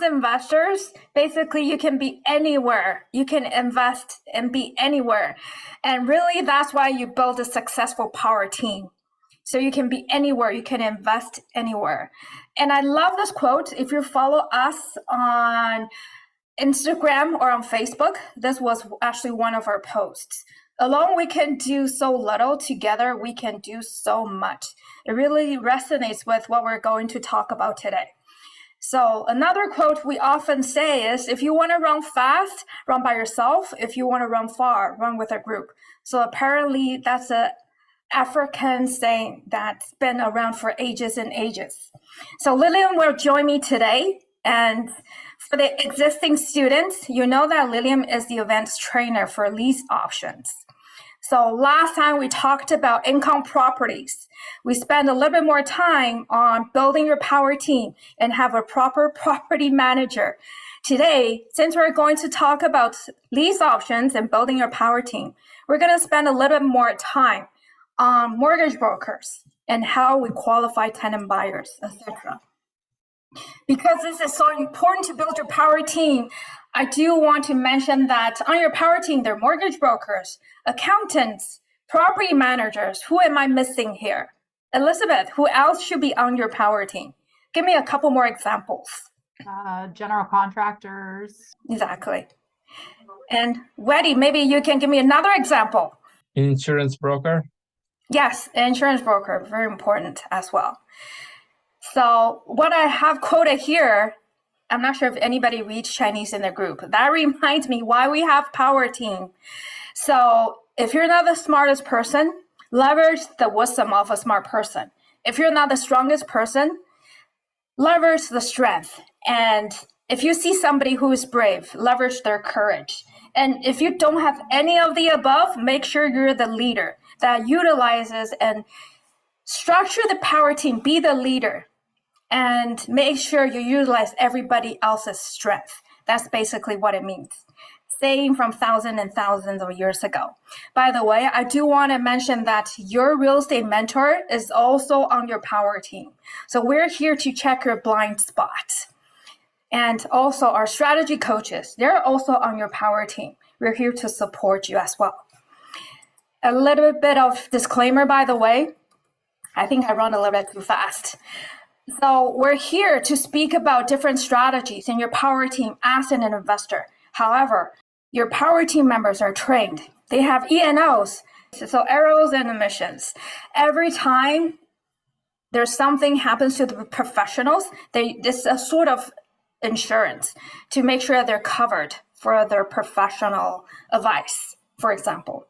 investors, basically you can be anywhere. You can invest and be anywhere. And really that's why you build a successful power team. So you can be anywhere, you can invest anywhere. And I love this quote. If you follow us on Instagram or on Facebook, this was actually one of our posts. Alone we can do so little, together we can do so much. It really resonates with what we're going to talk about today. So another quote we often say is, if you want to run fast, run by yourself. If you want to run far, run with a group. So apparently that's a African saying that's been around for ages and ages. So Liliam will join me today. And for the existing students, you know that Liliam is the events trainer for lease options. So last time we talked about income properties. We spent a little bit more time on building your power team and have a proper property manager. Today, since we're going to talk about lease options and building your power team, we're going to spend a little bit more time on mortgage brokers and how we qualify tenant buyers, etc. Because this is so important to build your power team, I do want to mention that on your power team, there are mortgage brokers, accountants, property managers. Who am I missing here? Elizabeth, who else should be on your power team? Give me a couple more examples. General contractors. Exactly. And Weddy, maybe you can give me another example. Insurance broker. Yes, insurance broker, very important as well. So what I have quoted here, I'm not sure if anybody reads Chinese in the group. That reminds me why we have power team. So if you're not the smartest person, leverage the wisdom of a smart person. If you're not the strongest person, leverage the strength. And if you see somebody who is brave, leverage their courage. And if you don't have any of the above, make sure you're the leader that utilizes and structure the power team, be the leader, and make sure you utilize everybody else's strength. That's basically what it means. Saying from thousands and thousands of years ago. By the way, I do want to mention that your real estate mentor is also on your power team. So we're here to check your blind spots. And also our strategy coaches, they're also on your power team. We're here to support you as well. A little bit of disclaimer, by the way. I think I run a little bit too fast. So we're here to speak about different strategies in your power team as an investor. However, your power team members are trained. They have E&Os, so errors and omissions. Every time there's something happens to the professionals, this is a sort of insurance to make sure they're covered for their professional advice, for example.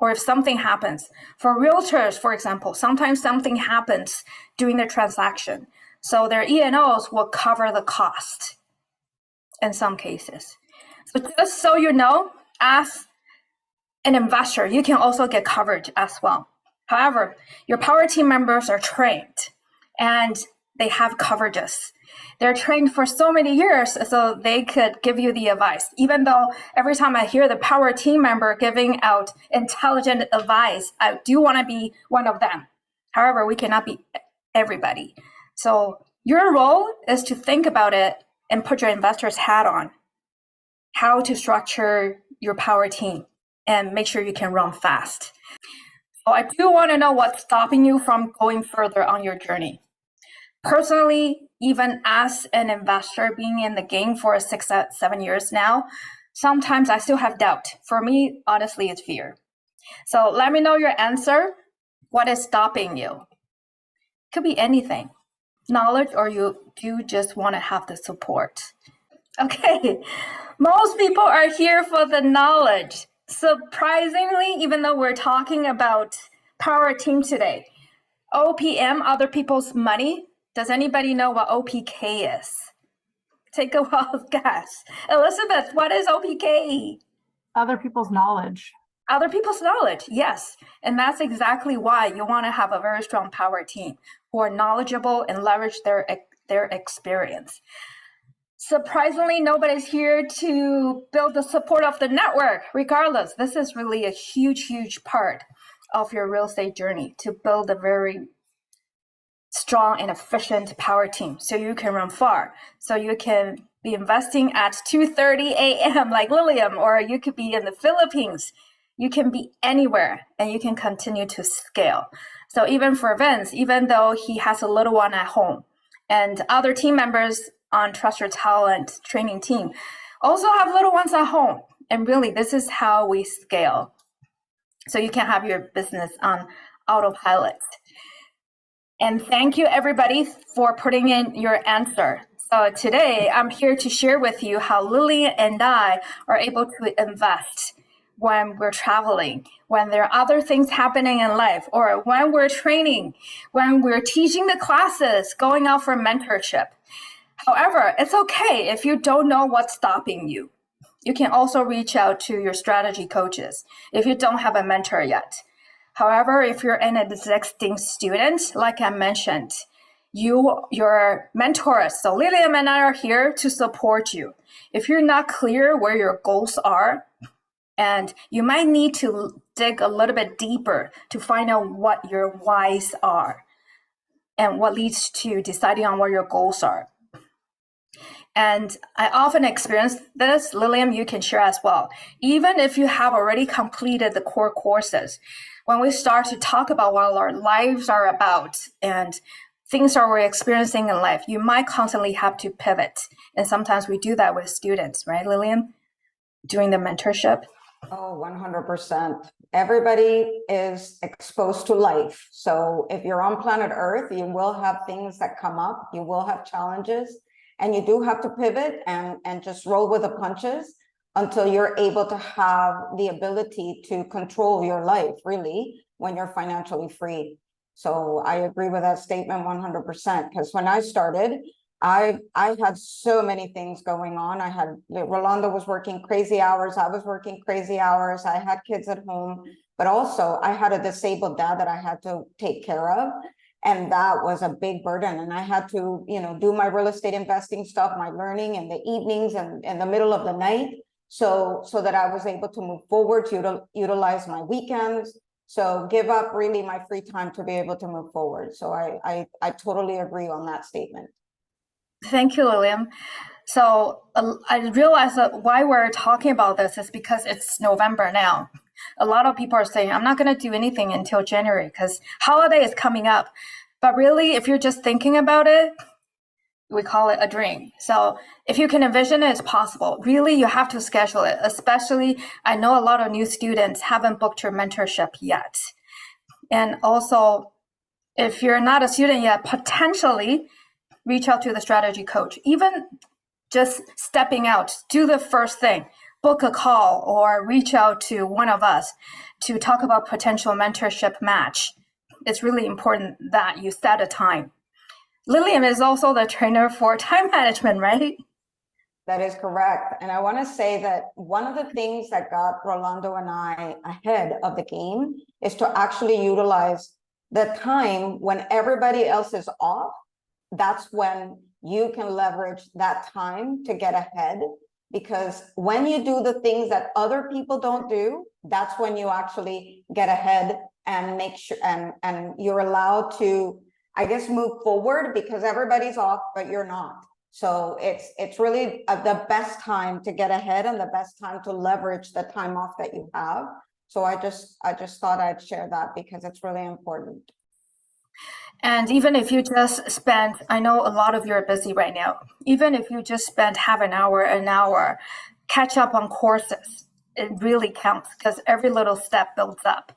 Or if something happens. For realtors, for example, sometimes something happens during the transaction. So their E&Os will cover the cost in some cases. So just so you know, as an investor, you can also get coverage as well. However, your power team members are trained and they have coverages. They're trained for so many years, so they could give you the advice. Even though every time I hear the power team member giving out intelligent advice, I do want to be one of them. However, we cannot be everybody. So your role is to think about it and put your investor's hat on. How to structure your power team and make sure you can run fast. So I do want to know what's stopping you from going further on your journey. Personally, even as an investor being in the game for 6-7 years now, sometimes I still have doubt. For me, honestly, it's fear. So let me know your answer. What is stopping you? Could be anything. Knowledge, or you do just want to have the support. Okay, most people are here for the knowledge. Surprisingly, even though we're talking about power team today, OPM, other people's money, does anybody know what OPK is? Take a wild guess. Elizabeth, what is OPK? Other people's knowledge. Other people's knowledge, yes. And that's exactly why you want to have a very strong power team who are knowledgeable and leverage their experience. Surprisingly, nobody's here to build the support of the network. Regardless, this is really a huge, huge part of your real estate journey, to build a very strong and efficient power team so you can run far, so you can be investing at 2:30 a.m. like Liliam, or you could be in the Philippines. You can be anywhere and you can continue to scale. So even for Vince, even though he has a little one at home and other team members on Trust Your Talent training team also have little ones at home. And really, this is how we scale. So you can have your business on autopilot. And thank you everybody for putting in your answer. So today I'm here to share with you how Lily and I are able to invest when we're traveling, when there are other things happening in life, or when we're training, when we're teaching the classes, going out for mentorship. However, it's okay if you don't know what's stopping you. You can also reach out to your strategy coaches if you don't have a mentor yet. However, if you're an existing student, like I mentioned, your mentors, so Liliam and I are here to support you. If you're not clear where your goals are, and you might need to dig a little bit deeper to find out what your whys are and what leads to deciding on what your goals are. And I often experience this, Liliam, you can share as well. Even if you have already completed the core courses, when we start to talk about what our lives are about and things that we're experiencing in life, you might constantly have to pivot. And sometimes we do that with students, right, Liliam? Doing the mentorship. Oh, 100%. Everybody is exposed to life. So if you're on planet Earth, you will have things that come up. You will have challenges. And you do have to pivot and just roll with the punches until you're able to have the ability to control your life, really, when you're financially free. So I agree with that statement 100%, because when I started, I had so many things going on. Rolando was working crazy hours. I was working crazy hours. I had kids at home, but also I had a disabled dad that I had to take care of. And that was a big burden. And I had to, do my real estate investing stuff, my learning in the evenings and in the middle of the night. So that I was able to move forward, to utilize my weekends. So give up really my free time to be able to move forward. So I totally agree on that statement. Thank you, Liliam. So I realized that why we're talking about this is because it's November now. A lot of people are saying, I'm not going to do anything until January because holiday is coming up. But really, if you're just thinking about it, we call it a dream. So if you can envision it, it's possible. Really, you have to schedule it. Especially, I know a lot of new students haven't booked your mentorship yet. And also, if you're not a student yet, potentially reach out to the strategy coach. Even just stepping out, do the first thing. Book a call or reach out to one of us to talk about potential mentorship match. It's really important that you set a time. Liliam is also the trainer for time management, right? That is correct. And I want to say that one of the things that got Rolando and I ahead of the game is to actually utilize the time when everybody else is off. That's when you can leverage that time to get ahead. Because when you do the things that other people don't do, that's when you actually get ahead and make sure and you're allowed to, I guess, move forward because everybody's off, but you're not. So it's really the best time to get ahead and the best time to leverage the time off that you have. So I just thought I'd share that because it's really important. And even if you just spend, I know a lot of you are busy right now, even if you just spend half an hour, catch up on courses, it really counts because every little step builds up.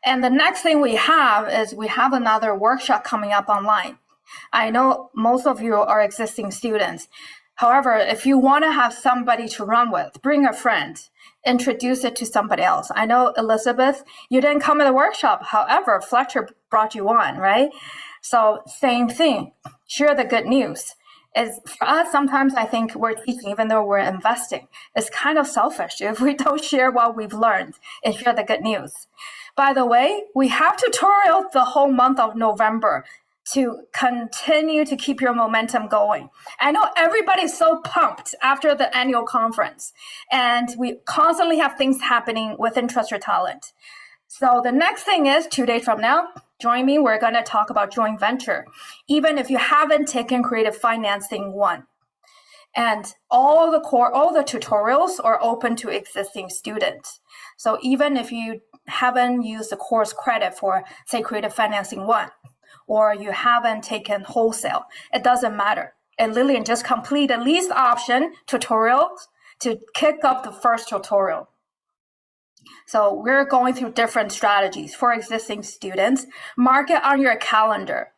And the next thing we have is we have another workshop coming up online. I know most of you are existing students. However, if you want to have somebody to run with, bring a friend, introduce it to somebody else. I know, Elizabeth, you didn't come to the workshop. However, Fletcher brought you on, right? So same thing, share the good news. For us, sometimes I think we're teaching, even though we're investing. It's kind of selfish if we don't share what we've learned and share the good news. By the way, we have tutorials the whole month of November to continue to keep your momentum going. I know everybody's so pumped after the annual conference, and we constantly have things happening within Trust Your Talent. So the next thing is 2 days from now, join me. We're going to talk about joint venture, even if you haven't taken Creative Financing 1. And all the tutorials are open to existing students. So even if you haven't used the course credit for, say, Creative Financing 1, or you haven't taken wholesale, it doesn't matter. And Lilian just complete the least option tutorials to kick up the first tutorial. So we're going through different strategies for existing students. Mark it on your calendar.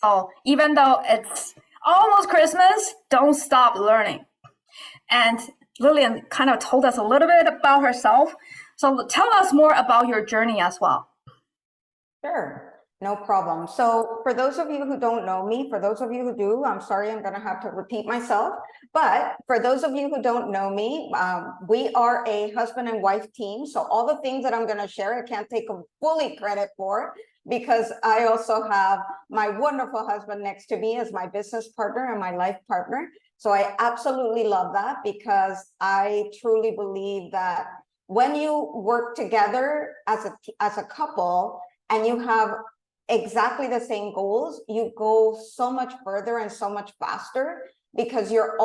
So even though it's almost Christmas, don't stop learning. And Lilian kind of told us a little bit about herself. So tell us more about your journey as well. Sure, no problem. So for those of you who don't know me, for those of you who do, I'm sorry, I'm going to have to repeat myself. But for those of you who don't know me, we are a husband and wife team. So all the things that I'm going to share, I can't take fully credit for, because I also have my wonderful husband next to me as my business partner and my life partner. So I absolutely love that, because I truly believe that when you work together as a couple and you have exactly the same goals, you go so much further and so much faster, because you're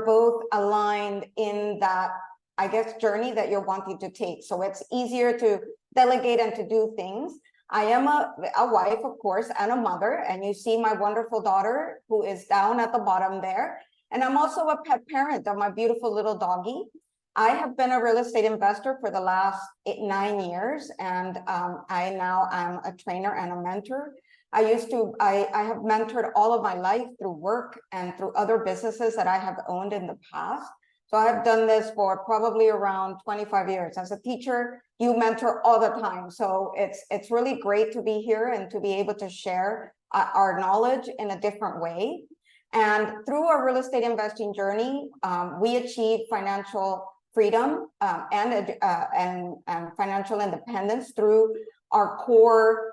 both aligned in that, I guess, journey that you're wanting to take. So it's easier to delegate and to do things. I am a wife, of course, and a mother, and you see my wonderful daughter who is down at the bottom there. And I'm also a pet parent of my beautiful little doggie. I have been a real estate investor for the last 9 years, and I now am a trainer and a mentor. I have mentored all of my life through work and through other businesses that I have owned in the past. So I've done this for probably around 25 years. As a teacher, you mentor all the time. So it's really great to be here and to be able to share our knowledge in a different way. And through our real estate investing journey, we achieve financial freedom and financial independence through our core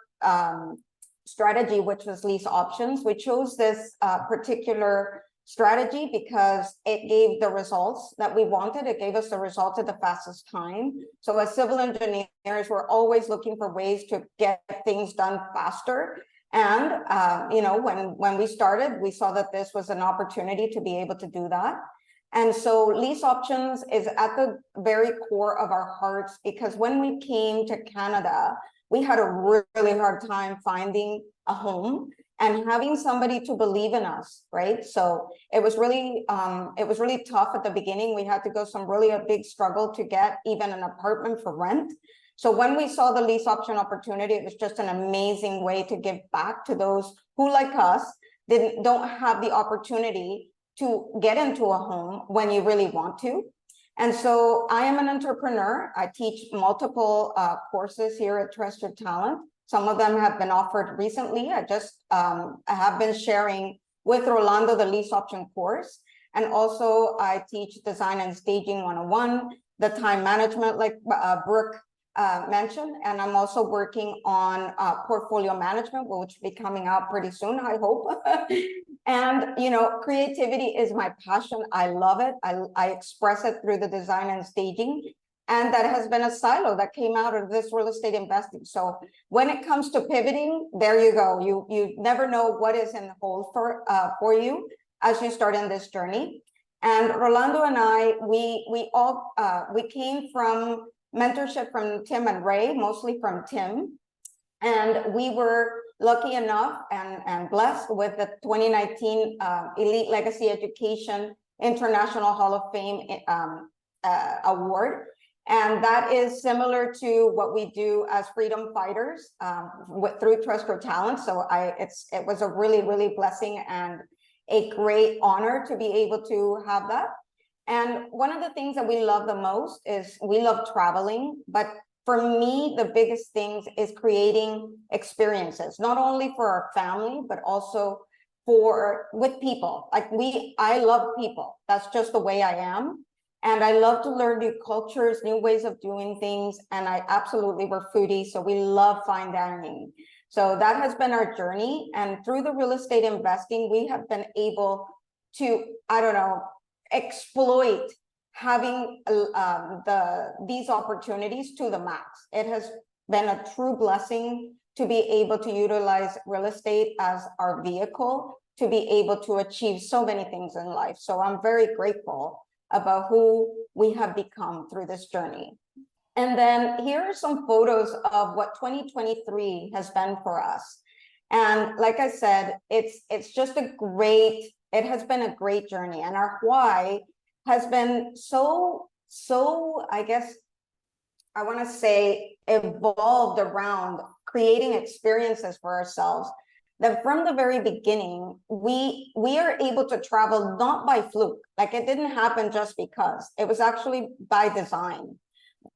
strategy, which was lease options. We chose this particular strategy because it gave the results that we wanted. It gave us the results at the fastest time. So as civil engineers, we're always looking for ways to get things done faster. And when we started, we saw that this was an opportunity to be able to do that. And so lease options is at the very core of our hearts, because when we came to Canada, we had a really hard time finding a home and having somebody to believe in us, right? So it was really tough at the beginning. We had to go a big struggle to get even an apartment for rent. So when we saw the lease option opportunity, it was just an amazing way to give back to those who, like us, don't have the opportunity to get into a home when you really want to. And so I am an entrepreneur. I teach multiple courses here at Trust Your Talent. Some of them have been offered recently. I have been sharing with Rolando the lease option course. And also I teach design and staging 101, the time management, like Brooke mentioned. And I'm also working on portfolio management, which will be coming out pretty soon, I hope. And, creativity is my passion. I love it. I express it through the design and staging. And that has been a silo that came out of this real estate investing. So when it comes to pivoting, there you go. You never know what is in the hold for you as you start in this journey. And Rolando and I, we came from mentorship from Tim and Ray, mostly from Tim. And we were lucky enough and blessed with the 2019 Elite Legacy Education International Hall of Fame award. And that is similar to what we do as freedom fighters through Trust Your Talent. So it was a really, really blessing and a great honor to be able to have that. And one of the things that we love the most is we love traveling, but for me, the biggest things is creating experiences, not only for our family, but also with people. I love people. That's just the way I am. And I love to learn new cultures, new ways of doing things. And we're foodies, so we love fine dining. So that has been our journey. And through the real estate investing, we have been able to, exploit having these opportunities to the max. It has been a true blessing to be able to utilize real estate as our vehicle to be able to achieve so many things in life. So I'm very grateful about who we have become through this journey. And then here are some photos of what 2023 has been for us. And like I said, it's just it has been a great journey. And our why has been so, I guess, I want to say, evolved around creating experiences for ourselves, that from the very beginning, we are able to travel not by fluke. Like, it didn't happen just because. It was actually by design.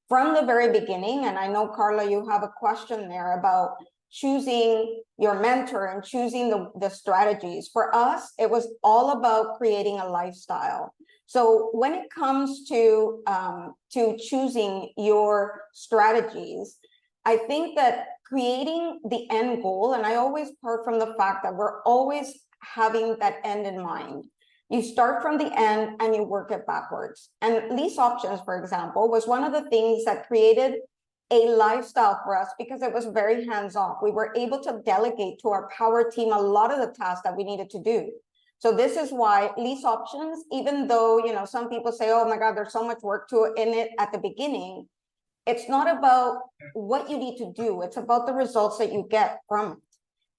From the very beginning, and I know, Carla, you have a question there about choosing your mentor and choosing the strategies. For us, it was all about creating a lifestyle. So when it comes to choosing your strategies, I think that creating the end goal, and I always part from the fact that we're always having that end in mind. You start from the end and you work it backwards. And lease options, for example, was one of the things that created a lifestyle for us because it was very hands-off. We were able to delegate to our power team a lot of the tasks that we needed to do. So this is why lease options, even though, you know, some people say, oh my God, there's so much work in it at the beginning. It's not about what you need to do. It's about the results that you get from it.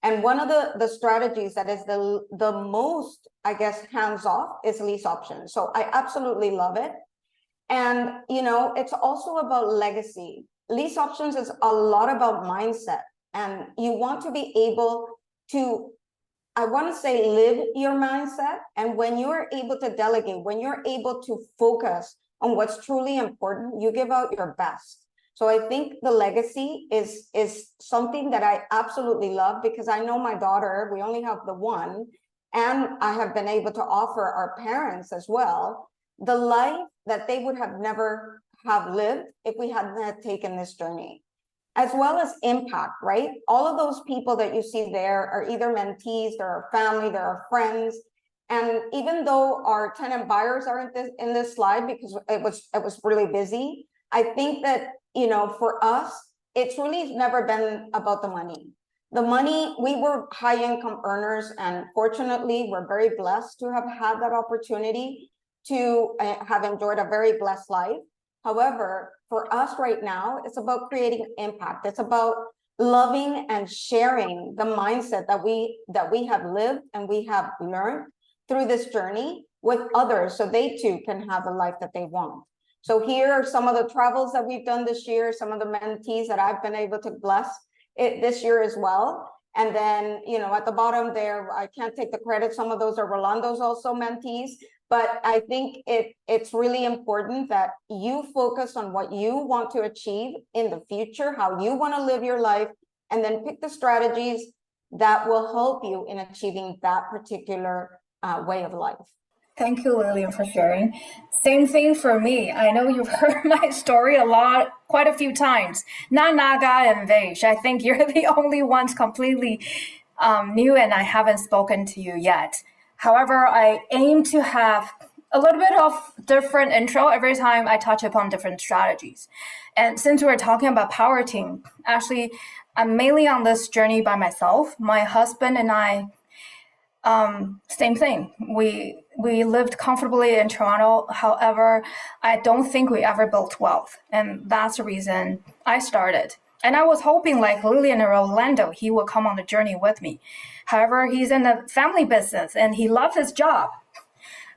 And one of the strategies that is the most, I guess, hands-off is lease options. So I absolutely love it. And, you know, it's also about legacy. Lease options is a lot about mindset. And you want to be able to, I want to say, live your mindset. And when you're able to delegate, when you're able to focus on what's truly important, you give out your best. So I think the legacy is something that I absolutely love, because I know my daughter, we only have the one, and I have been able to offer our parents as well the life that they would have never have lived if we hadn't taken this journey, as well as impact, right? All of those people that you see there are either mentees, they're our family, they're our friends. And even though our tenant buyers aren't in this slide because it was really busy, I think that, you know, for us, it's really never been about the money. The money, we were high income earners, and fortunately, we're very blessed to have had that opportunity to have enjoyed a very blessed life. However, for us right now, it's about creating impact. It's about loving and sharing the mindset that we have lived and we have learned through this journey with others, so they too can have the life that they want. So here are some of the travels that we've done this year, some of the mentees that I've been able to bless this year as well. And then, you know, at the bottom there, I can't take the credit. Some of those are Rolando's also mentees. But I think it's really important that you focus on what you want to achieve in the future, how you want to live your life, and then pick the strategies that will help you in achieving that particular way of life. Thank you, Liliam, for sharing. Same thing for me. I know you've heard my story quite a few times. Not Naga and Vaish. I think you're the only ones completely new, and I haven't spoken to you yet. However, I aim to have a little bit of different intro every time I touch upon different strategies. And since we're talking about power team, actually, I'm mainly on this journey by myself. My husband and I, same thing. We lived comfortably in Toronto. However, I don't think we ever built wealth. And that's the reason I started. And I was hoping, like Lilian or Orlando, he would come on the journey with me. However, he's in the family business and he loves his job.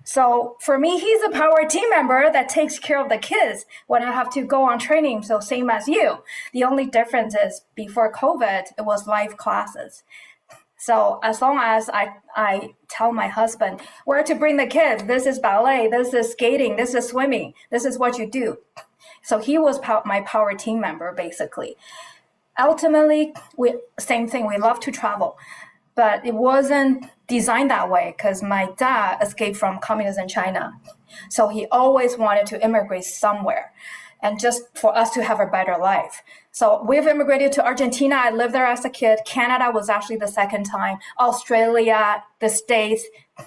So for me, he's a power team member that takes care of the kids when I have to go on training. So same as you. The only difference is before COVID, it was live classes. So as long as I tell my husband where to bring the kids, this is ballet, this is skating, this is swimming, this is what you do. So he was my power team member, basically. Ultimately, same thing, we love to travel. But it wasn't designed that way because my dad escaped from communism China. So he always wanted to immigrate somewhere and just for us to have a better life. So we've immigrated to Argentina. I lived there as a kid. Canada was actually the second time. Australia, the States.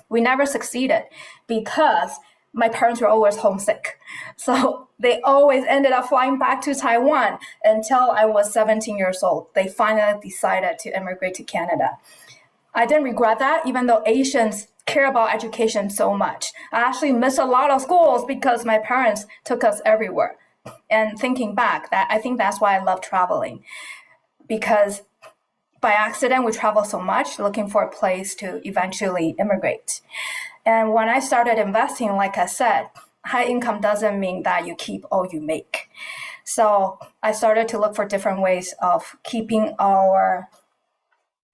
We never succeeded because my parents were always homesick. So they always ended up flying back to Taiwan until I was 17 years old. They finally decided to immigrate to Canada. I didn't regret that, even though Asians care about education so much. I actually miss a lot of schools because my parents took us everywhere. And thinking back, that I think that's why I love traveling, because by accident we travel so much looking for a place to eventually immigrate. And when I started investing, like I said, high income doesn't mean that you keep all you make. So I started to look for different ways of keeping our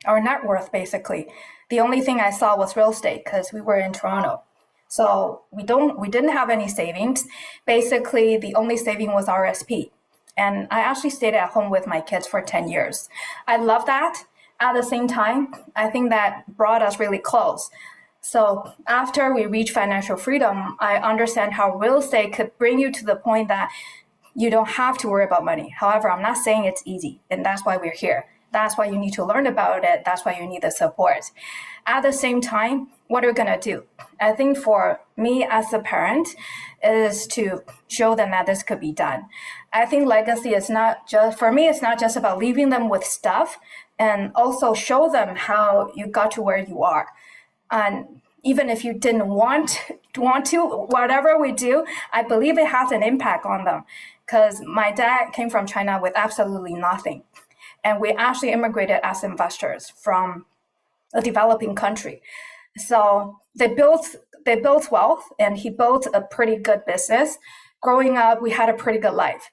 net worth, basically. The only thing I saw was real estate because we were in Toronto. So we didn't have any savings. Basically, the only saving was RSP. And I actually stayed at home with my kids for 10 years. I love that. At the same time, I think that brought us really close. So after we reach financial freedom, I understand how real estate could bring you to the point that you don't have to worry about money. However, I'm not saying it's easy, and that's why we're here. That's why you need to learn about it. That's why you need the support. At the same time, what are we going to do? I think for me as a parent is to show them that this could be done. I think legacy is not just, for me, it's not just about leaving them with stuff, and also show them how you got to where you are. And even if you didn't want to, whatever we do, I believe it has an impact on them. Because my dad came from China with absolutely nothing. And we actually immigrated as investors from a developing country. So they built wealth, and he built a pretty good business. Growing up, we had a pretty good life.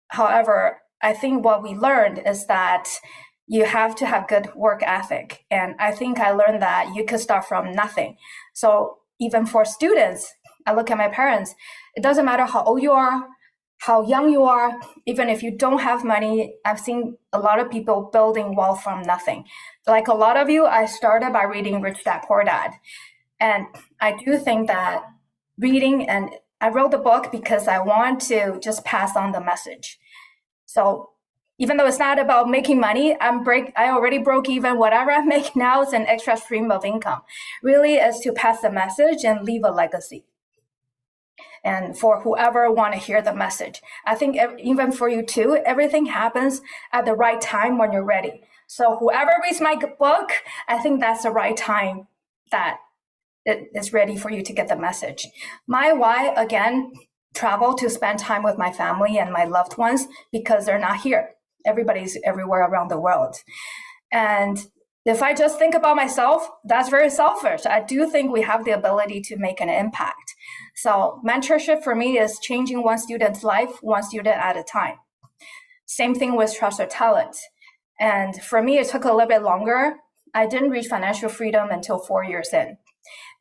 However, I think what we learned is that you have to have good work ethic. And I think I learned that you could start from nothing. So even for students, I look at my parents, it doesn't matter how old you are, how young you are, even if you don't have money. I've seen a lot of people building wealth from nothing. Like a lot of you, I started by reading Rich Dad Poor Dad. And I do think that reading, and I wrote the book because I want to just pass on the message. So even though it's not about making money, I already broke even. Whatever I make now is an extra stream of income. Really is to pass the message and leave a legacy. And for whoever want to hear the message, I think even for you too, everything happens at the right time when you're ready. So whoever reads my book, I think that's the right time that it is ready for you to get the message. My why, again, travel to spend time with my family and my loved ones because they're not here. Everybody's everywhere around the world. And if I just think about myself, that's very selfish. I do think we have the ability to make an impact. So mentorship for me is changing one student's life, one student at a time. Same thing with Trust Your Talent. And for me, it took a little bit longer. I didn't reach financial freedom until 4 years in.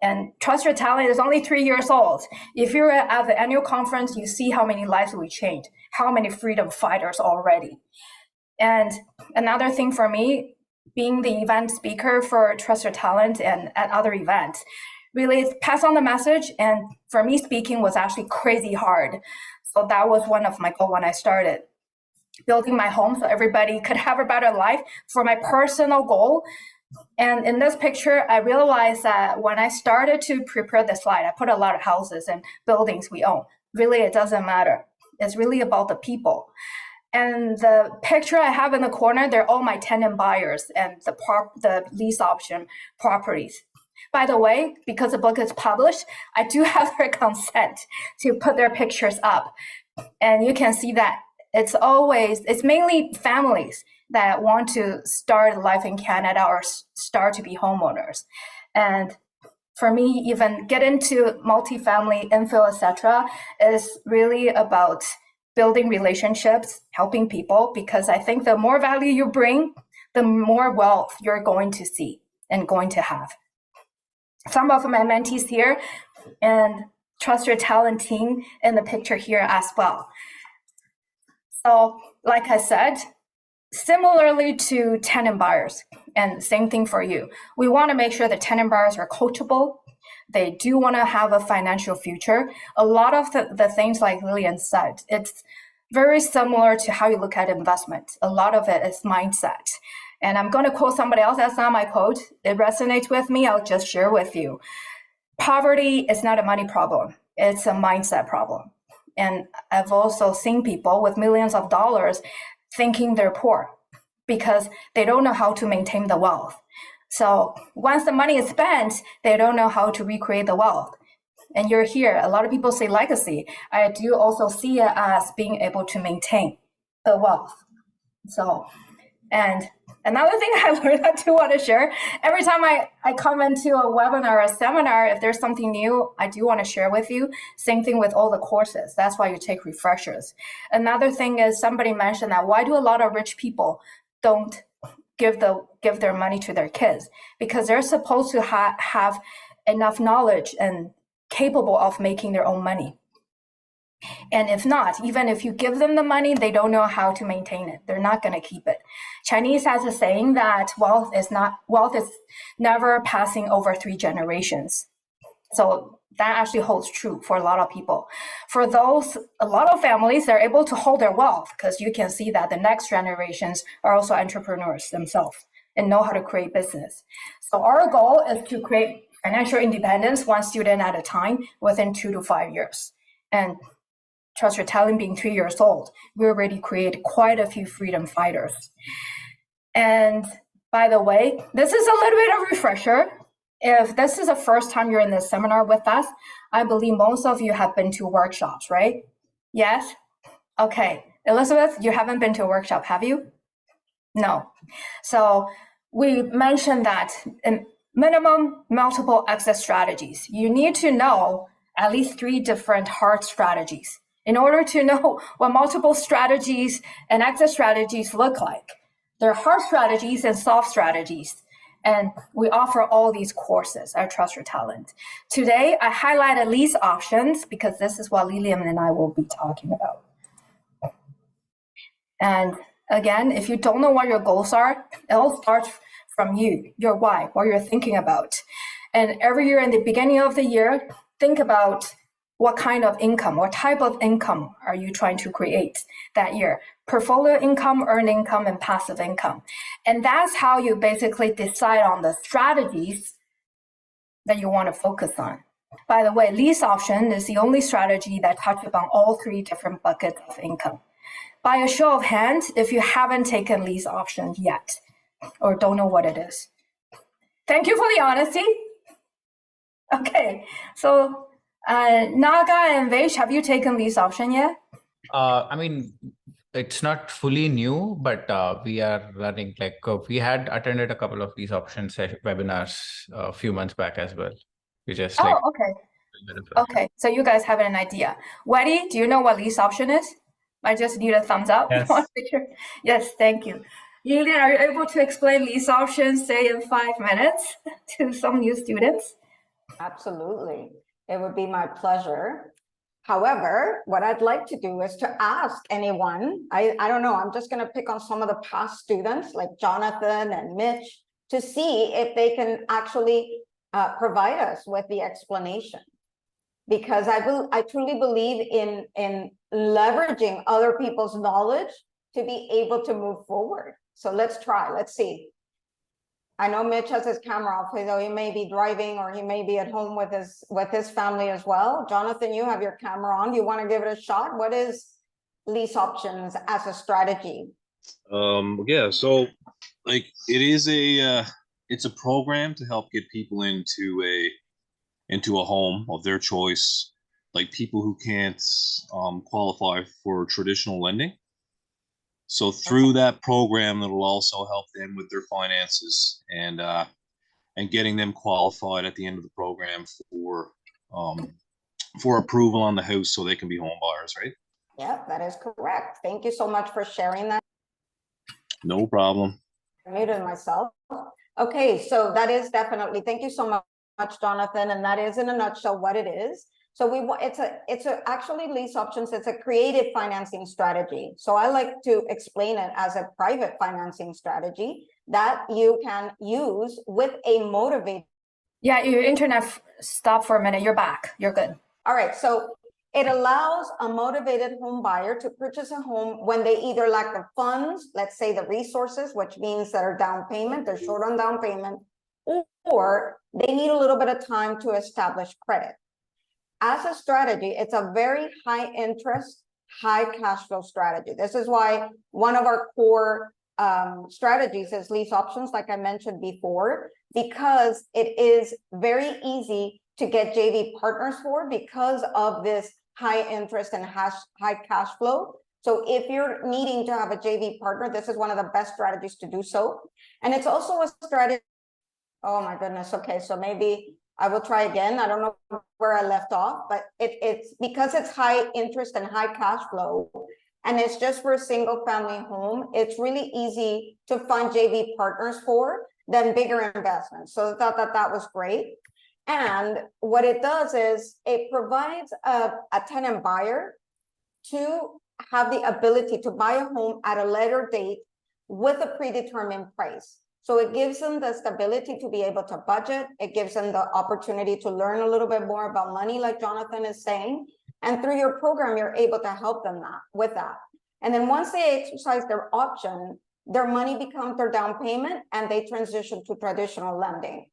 And Trust Your Talent is only 3 years old. If you're at the annual conference, you see how many lives we changed, how many freedom fighters already. And another thing for me, being the event speaker for Trust Your Talent and at other events, really pass on the message. And for me, speaking was actually crazy hard. So that was one of my goals when I started. Building my home so everybody could have a better life for my personal goal. And in this picture, I realized that when I started to prepare the slide, I put a lot of houses and buildings we own. Really, it doesn't matter. It's really about the people. And the picture I have in the corner, they're all my tenant buyers and the lease option properties. By the way, because the book is published, I do have their consent to put their pictures up. And you can see that it's mainly families that want to start life in Canada or start to be homeowners. And for me, even get into multifamily infill, etc., is really about building relationships, helping people, because I think the more value you bring, the more wealth you're going to see and going to have. Some of my mentees here and Trust Your Talent team in the picture here as well. So like I said, similarly to tenant buyers, and same thing for you, we want to make sure the tenant buyers are coachable. They do want to have a financial future. A lot of the things like Lilian said, it's very similar to how you look at investment. A lot of it is mindset. And I'm going to quote somebody else. That's not my quote. It resonates with me. I'll just share with you. Poverty is not a money problem. It's a mindset problem. And I've also seen people with millions of dollars thinking they're poor because they don't know how to maintain the wealth. So once the money is spent, they don't know how to recreate the wealth. And you're here. A lot of people say legacy. I do also see it as being able to maintain the wealth. So, and another thing I learned that I do want to share, every time I come into a webinar or a seminar, if there's something new, I do want to share with you. Same thing with all the courses. That's why you take refreshers. Another thing is somebody mentioned that why do a lot of rich people don't give their money to their kids? Because they're supposed to have enough knowledge and capable of making their own money. And if not, even if you give them the money, they don't know how to maintain it. They're not going to keep it. Chinese has a saying that wealth is never passing over 3 generations. So that actually holds true for a lot of people. For a lot of families, they're able to hold their wealth because you can see that the next generations are also entrepreneurs themselves and know how to create business. So our goal is to create financial independence, 1 student at a time, within 2 to 5 years. And trust your talent being 3 years old, we already created quite a few freedom fighters. And by the way, this is a little bit of a refresher. If this is the first time you're in this seminar with us, I believe most of you have been to workshops, right? Yes? Okay. Elizabeth, you haven't been to a workshop, have you? No. So we mentioned that in minimum multiple exit strategies. You need to know at least 3 different hard strategies in order to know what multiple strategies and exit strategies look like. There are hard strategies and soft strategies. And we offer all these courses at Trust Your Talent. Today, I highlighted lease options because this is what Liliam and I will be talking about. And again, if you don't know what your goals are, it all starts from you, your why, what you're thinking about. And every year in the beginning of the year, think about what kind of income, what type of income are you trying to create that year? Portfolio income, earned income, and passive income. And that's how you basically decide on the strategies that you want to focus on. By the way, lease option is the only strategy that touches on all 3 different buckets of income. By a show of hands, if you haven't taken lease options yet or don't know what it is. Thank you for the honesty. Okay, so Naga and Vaish, have you taken lease option yet? I mean, it's not fully new, but we are running we had attended a couple of these options webinars a few months back as well. We just Okay, so you guys have an idea. Weddy, do you know what lease option is? I just need a thumbs up. Yes. Yes, thank you. Lilian, are you able to explain lease options, say in 5 minutes to some new students? Absolutely. It would be my pleasure. However, what I'd like to do is to ask anyone, I don't know, I'm just going to pick on some of the past students like Jonathan and Mitch to see if they can actually provide us with the explanation. Because I truly believe in leveraging other people's knowledge to be able to move forward. So let's try, let's see. I know Mitch has his camera off, though he may be driving or he may be at home with his family as well. Jonathan, you have your camera on. Do you want to give it a shot? What is lease options as a strategy? Yeah, so like it is it's a program to help get people into a home of their choice, like people who can't qualify for traditional lending. So through that program, it'll also help them with their finances and getting them qualified at the end of the program for approval on the house so they can be home buyers, right? Yeah, that is correct. Thank you so much for sharing that. No problem. I muted myself. Okay, so that is definitely, thank you so much, Jonathan. And that is in a nutshell what it is. So it's actually lease options. It's a creative financing strategy. So I like to explain it as a private financing strategy that you can use with a motivated. Yeah, your internet stopped for a minute. You're back. You're good. All right. So it allows a motivated home buyer to purchase a home when they either lack the funds, let's say the resources, which means their down payment, they're short on down payment, or they need a little bit of time to establish credit. As a strategy, it's a very high interest, high cash flow strategy. This is why one of our core strategies is lease options, like I mentioned before, because it is very easy to get JV partners for because of this high interest and high cash flow. So if you're needing to have a JV partner, this is one of the best strategies to do so. And it's also a strategy. Oh my goodness. Okay, so maybe I will try again. I don't know where I left off, but it's because it's high interest and high cash flow, and it's just for a single family home, it's really easy to find JV partners for than bigger investments. So I thought that was great. And what it does is it provides a tenant buyer to have the ability to buy a home at a later date with a predetermined price. So it gives them the stability to be able to budget. It gives them the opportunity to learn a little bit more about money, like Jonathan is saying. And through your program, you're able to help them with that. And then once they exercise their option, their money becomes their down payment and they transition to traditional lending.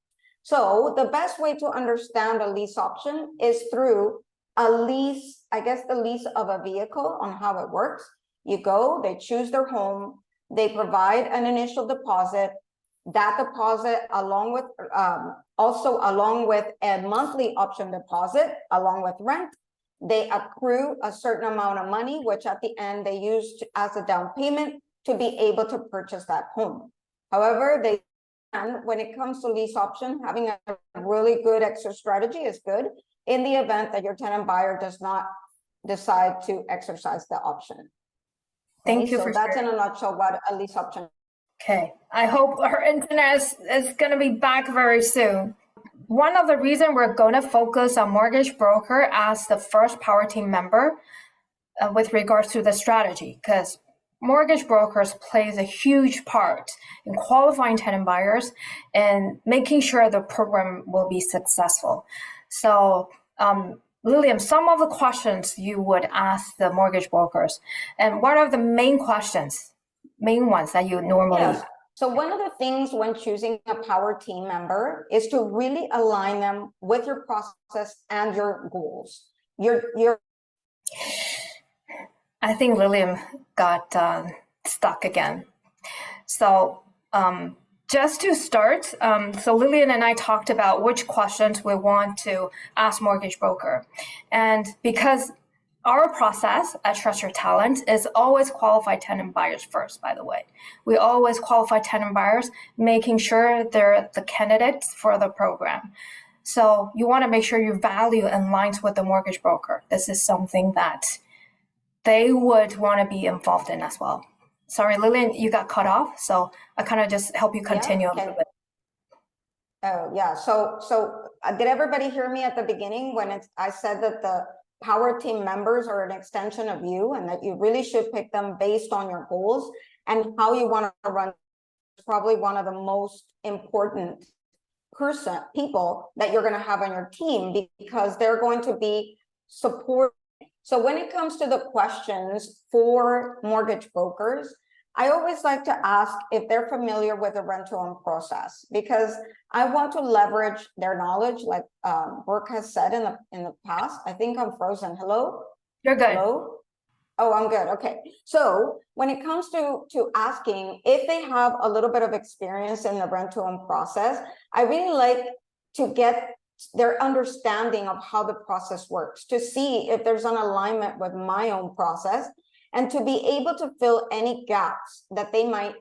So the best way to understand a lease option is through a lease, I guess the lease of a vehicle on how it works. You go, they choose their home, they provide an initial deposit. That deposit, along with along with a monthly option deposit, along with rent, they accrue a certain amount of money, which at the end they use as a down payment to be able to purchase that home. However, when it comes to lease option, having a really good exit strategy is good in the event that your tenant buyer does not decide to exercise the option. Thank you so for that's sharing. in a nutshell what a lease option. Okay, I hope our internet is going to be back very soon. One of the reasons we're going to focus on mortgage broker as the first power team member with regards to the strategy, because mortgage brokers plays a huge part in qualifying tenant buyers and making sure the program will be successful. So, Liliam, some of the questions you would ask the mortgage brokers, and what are the main ones that you normally? Yes. So one of the things when choosing a power team member is to really align them with your process and your goals. I think Liliam got stuck again. So just to start, so Lilian and I talked about which questions we want to ask mortgage broker. And because our process at Trust Your Talent is always qualify tenant buyers first, by the way. We always qualify tenant buyers, making sure they're the candidates for the program. So you want to make sure your value aligns with the mortgage broker. This is something that they would want to be involved in as well. Sorry, Lilian, you got cut off, so I kind of just help you continue a little bit. Oh, yeah. So did everybody hear me at the beginning when I said that the power team members are an extension of you and that you really should pick them based on your goals and how you want to run? It's probably one of the most important people that you're going to have on your team because they're going to be support. So when it comes to the questions for mortgage brokers, I always like to ask if they're familiar with the rent-to-own process because I want to leverage their knowledge, like Brooke has said in the past. I think I'm frozen. Hello? You're good. Hello? Oh, I'm good. Okay. So when it comes to asking if they have a little bit of experience in the rent-to-own process, I really like to get their understanding of how the process works, to see if there's an alignment with my own process, and to be able to fill any gaps that they might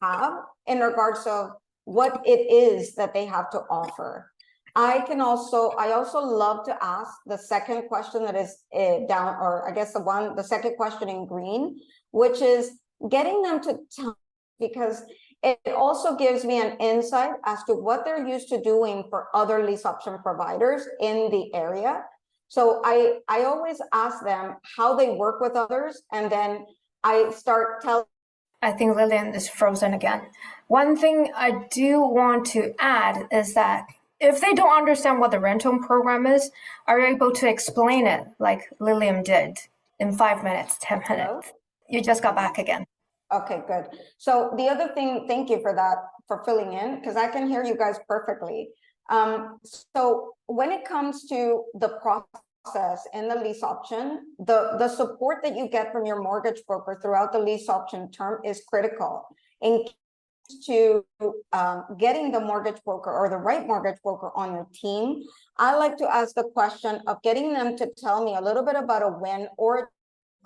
have in regards of what it is that they have to offer. I also love to ask the second question that is down, or I guess the second question in green, which is getting them to tell, because it also gives me an insight as to what they're used to doing for other lease option providers in the area. So I always ask them how they work with others, and then I start telling. I think Lilian is frozen again. One thing I do want to add is that if they don't understand what the rental program is, are you able to explain it like Lilian did in 5 minutes, 10 minutes? Hello? You just got back again. Okay, good. So the other thing, thank you for that, for filling in, because I can hear you guys perfectly. So when it comes to the process in the lease option, the support that you get from your mortgage broker throughout the lease option term is critical in to getting the mortgage broker or the right mortgage broker on your team. I like to ask the question of getting them to tell me a little bit about a win or.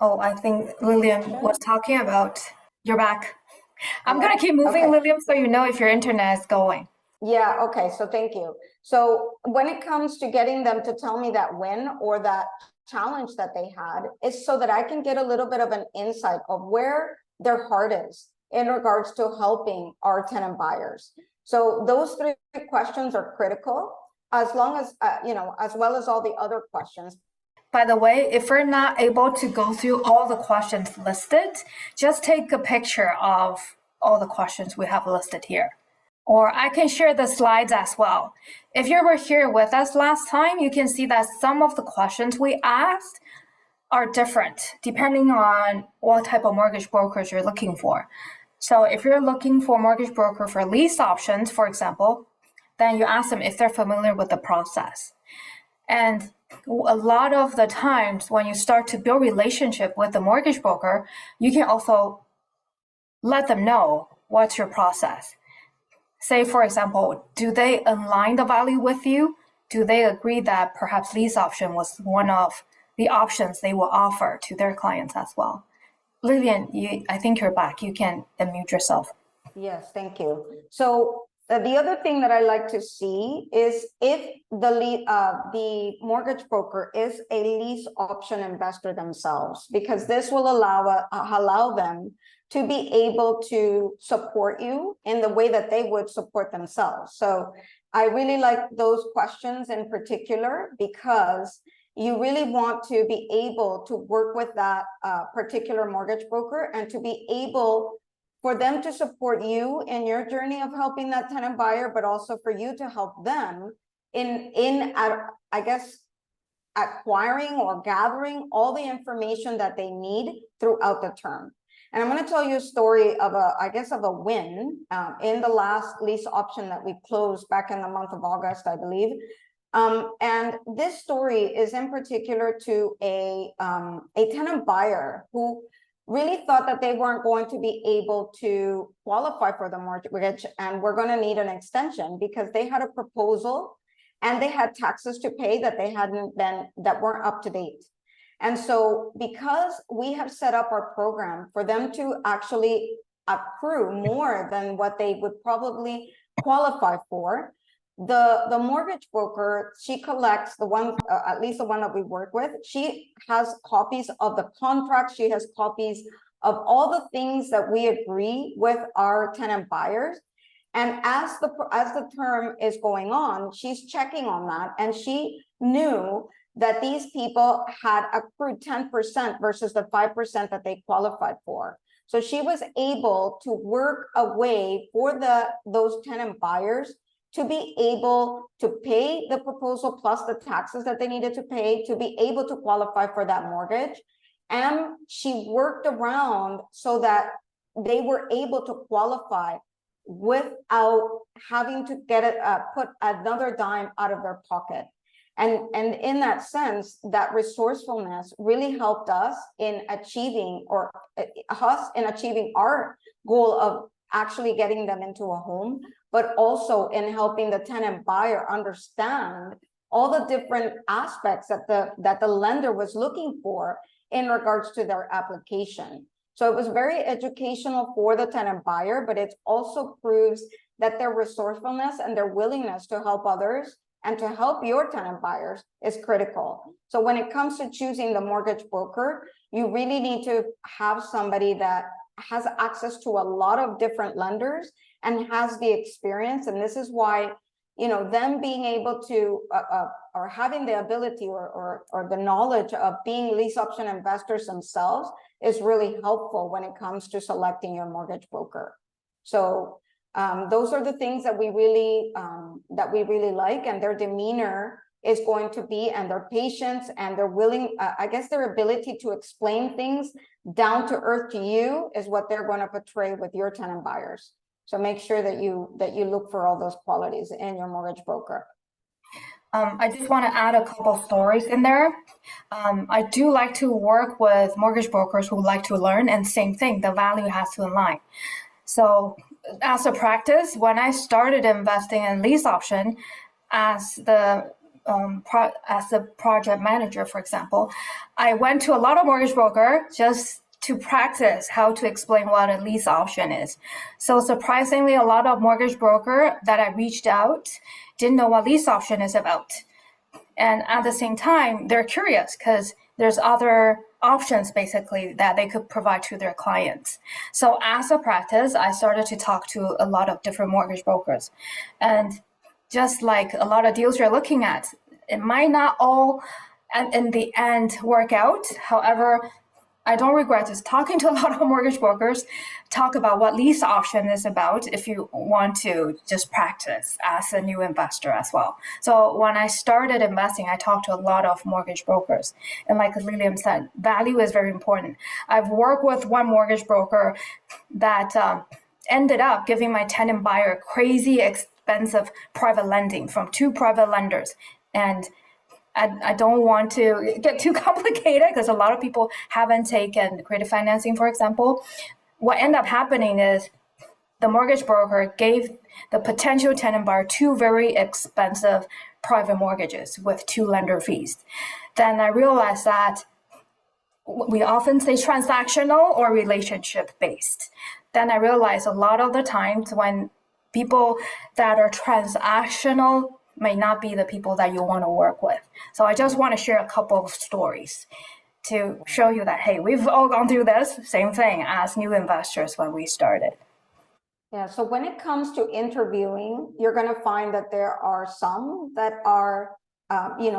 Oh, I think Liliam was talking about, you're back. I'm Hello? going to keep moving, Okay. Liliam, so you know if your internet is going. Yeah, okay, so thank you. So when it comes to getting them to tell me that win or that challenge that they had, is so that I can get a little bit of an insight of where their heart is in regards to helping our tenant buyers. So those three questions are critical, as long as, as well as all the other questions. By the way, if we're not able to go through all the questions listed, just take a picture of all the questions we have listed here. Or I can share the slides as well. If you were here with us last time, you can see that some of the questions we asked are different depending on what type of mortgage brokers you're looking for. So if you're looking for a mortgage broker for lease options, for example, then you ask them if they're familiar with the process. And a lot of the times when you start to build relationship with the mortgage broker, you can also let them know what's your process. Say, for example, do they align the value with you? Do they agree that perhaps lease option was one of the options they will offer to their clients as well? Lilian, I think you're back. You can unmute yourself. Yes, thank you. So the other thing that I like to see is if the mortgage broker is a lease option investor themselves, because this will allow them to be able to support you in the way that they would support themselves. So I really like those questions in particular, because you really want to be able to work with that particular mortgage broker and to be able for them to support you in your journey of helping that tenant buyer, but also for you to help them in acquiring or gathering all the information that they need throughout the term. And I'm going to tell you a story of a win in the last lease option that we closed back in the month of August, I believe. And this story is in particular to a tenant buyer who really thought that they weren't going to be able to qualify for the mortgage and we're going to need an extension because they had a proposal and they had taxes to pay that that weren't up to date. And so because we have set up our program for them to actually accrue more than what they would probably qualify for, the mortgage broker, she collects the one, at least the one that we work with, she has copies of the contract, she has copies of all the things that we agree with our tenant buyers. And as the term is going on, she's checking on that, and she knew that these people had accrued 10% versus the 5% that they qualified for. So she was able to work a way for those tenant buyers to be able to pay the proposal plus the taxes that they needed to pay to be able to qualify for that mortgage. And she worked around so that they were able to qualify without having to put another dime out of their pocket. And in that sense, that resourcefulness really helped us in achieving our goal of actually getting them into a home, but also in helping the tenant buyer understand all the different aspects that the lender was looking for in regards to their application. So it was very educational for the tenant buyer, but it also proves that their resourcefulness and their willingness to help others and to help your tenant buyers is critical. So when it comes to choosing the mortgage broker, you really need to have somebody that has access to a lot of different lenders and has the experience. And this is why, them being able to, or having the ability or the knowledge of being lease option investors themselves is really helpful when it comes to selecting your mortgage broker. So those are the things that we really like, and their demeanor is going to be, and their patience and their their ability to explain things down to earth to you is what they're going to portray with your tenant buyers. So make sure that you look for all those qualities in your mortgage broker. I just want to add a couple stories in there. I do like to work with mortgage brokers who like to learn, and same thing, the value has to align. So as a practice, when I started investing in lease option as the project manager, for example, I went to a lot of mortgage broker just to practice how to explain what a lease option is. So surprisingly, a lot of mortgage broker that I reached out didn't know what lease option is about. And at the same time, they're curious because there's other options basically that they could provide to their clients. So as a practice, I started to talk to a lot of different mortgage brokers. And just like a lot of deals you're looking at, it might not all in the end work out. However, I don't regret just talking to a lot of mortgage brokers, talk about what lease option is about if you want to just practice as a new investor as well. So when I started investing, I talked to a lot of mortgage brokers. And like Liliam said, value is very important. I've worked with one mortgage broker that ended up giving my tenant buyer crazy expensive private lending from 2 private lenders. And I don't want to get too complicated because a lot of people haven't taken creative financing, for example. What ended up happening is the mortgage broker gave the potential tenant buyer 2 very expensive private mortgages with 2 lender fees. Then I realized that we often say transactional or relationship based. Then I realized a lot of the times when people that are transactional may not be the people that you want to work with. So I just want to share a couple of stories to show you that, hey, we've all gone through this same thing as new investors when we started. Yeah, so when it comes to interviewing, you're going to find that there are some that are,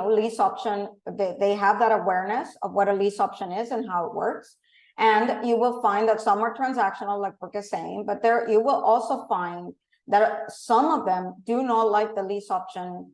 lease option, they have that awareness of what a lease option is and how it works. And you will find that some are transactional, like Brooke is saying, but you will also find that some of them do not like the lease option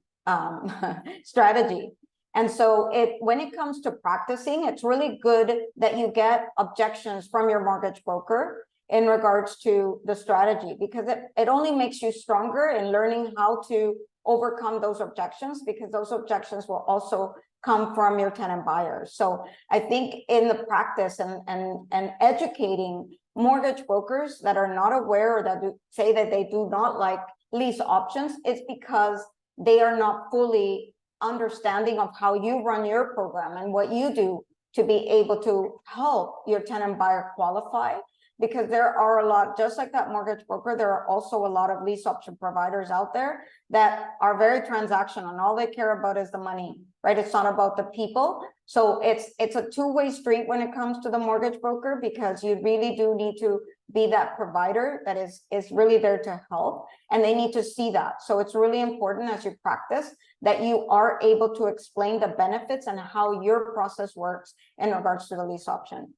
strategy. And so when it comes to practicing, it's really good that you get objections from your mortgage broker in regards to the strategy, because it only makes you stronger in learning how to overcome those objections, because those objections will also come from your tenant buyers. So I think in the practice and educating mortgage brokers that are not aware or that say that they do not like lease options, it's because they are not fully understanding of how you run your program and what you do to be able to help your tenant buyer qualify. Because there are a lot, just like that mortgage broker, there are also a lot of lease option providers out there that are very transactional and all they care about is the money, right? It's not about the people. So it's a two-way street when it comes to the mortgage broker, because you really do need to be that provider that is really there to help, and they need to see that. So it's really important as you practice that you are able to explain the benefits and how your process works in regards to the lease option.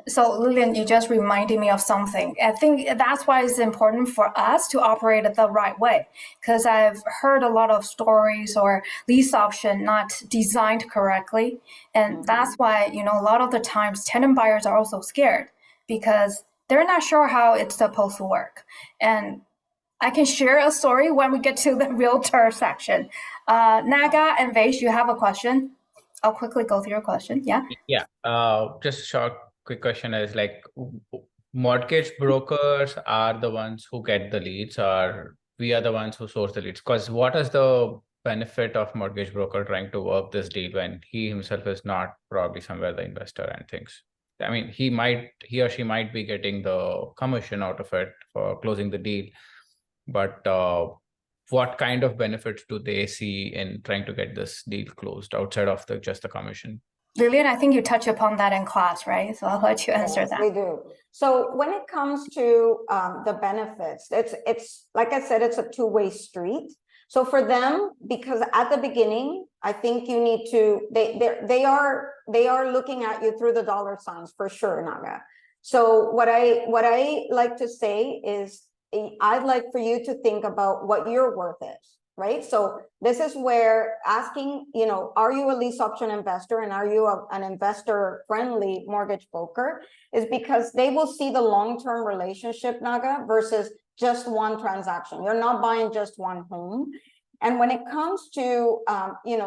So Lilian, you just reminded me of something. I think that's why it's important for us to operate it the right way, because I've heard a lot of stories or lease option not designed correctly. And that's why, a lot of the times tenant buyers are also scared because they're not sure how it's supposed to work. And I can share a story when we get to the realtor section. Naga and Vaish, you have a question? I'll quickly go through your question. Yeah. Yeah. Just a short, quick question is like, mortgage brokers are the ones who get the leads, or we are the ones who source the leads? Because what is the benefit of mortgage broker trying to work this deal when he himself is not probably somewhere the investor and things? I mean, he or she might be getting the commission out of it for closing the deal, but what kind of benefits do they see in trying to get this deal closed outside of just the commission? Lilian, I think you touch upon that in class, right? So I'll let you answer that. We do. So when it comes to the benefits, it's like I said, it's a two-way street. So for them, because at the beginning, I think you need to, they are looking at you through the dollar signs for sure, Naga. So what I like to say is, I'd like for you to think about what your worth is, right? So this is where asking, are you a lease option investor and are you an investor-friendly mortgage broker, is because they will see the long-term relationship, Naga, versus just one transaction. You're not buying just one home. And when it comes to,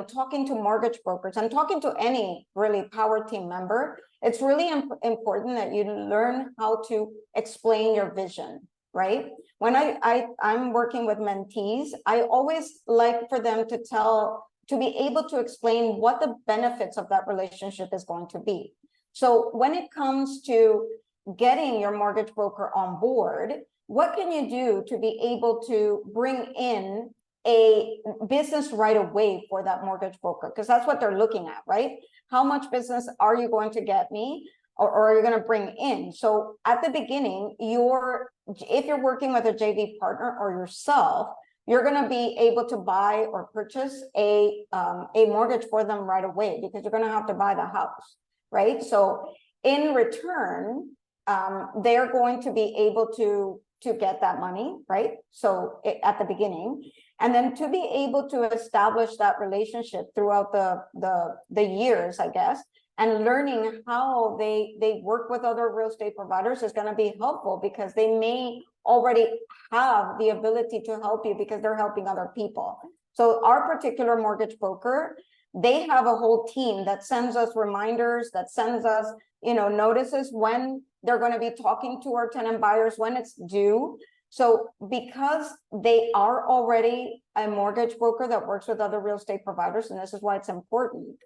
talking to mortgage brokers and talking to any really power team member, it's really important that you learn how to explain your vision, right? When I'm working with mentees, I always like for them to be able to explain what the benefits of that relationship is going to be. So when it comes to getting your mortgage broker on board, what can you do to be able to bring in a business right away for that mortgage broker? Because that's what they're looking at, right? How much business are you going to get me, or are you going to bring in? So at the beginning, if you're working with a JV partner or yourself, you're going to be able to buy or purchase a mortgage for them right away, because you're going to have to buy the house, right? So in return, they're going to be able to get that money, right? So at the beginning, and then to be able to establish that relationship throughout the years, I guess, and learning how they work with other real estate providers is going to be helpful, because they may already have the ability to help you because they're helping other people. So our particular mortgage broker, they have a whole team that sends us reminders, that sends us, notices when they're going to be talking to our tenant buyers, when it's due. So because they are already a mortgage broker that works with other real estate providers, and this is why it's important,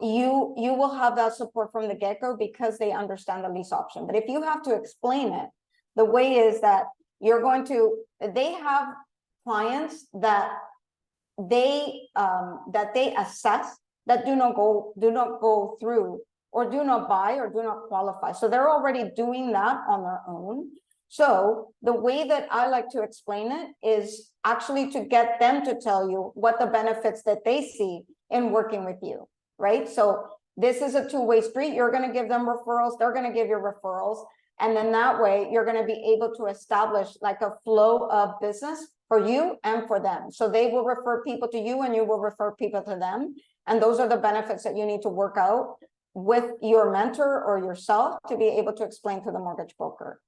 you will have that support from the get-go, because they understand the lease option. But if you have to explain it, the way is that they have clients that they assess that do not go through, or do not buy, or do not qualify. So they're already doing that on their own. So the way that I like to explain it is actually to get them to tell you what the benefits that they see in working with you, right? So this is a two-way street. You're going to give them referrals, they're going to give you referrals. And then that way you're going to be able to establish like a flow of business for you and for them. So they will refer people to you, and you will refer people to them. And those are the benefits that you need to work out with your mentor or yourself to be able to explain to the mortgage broker.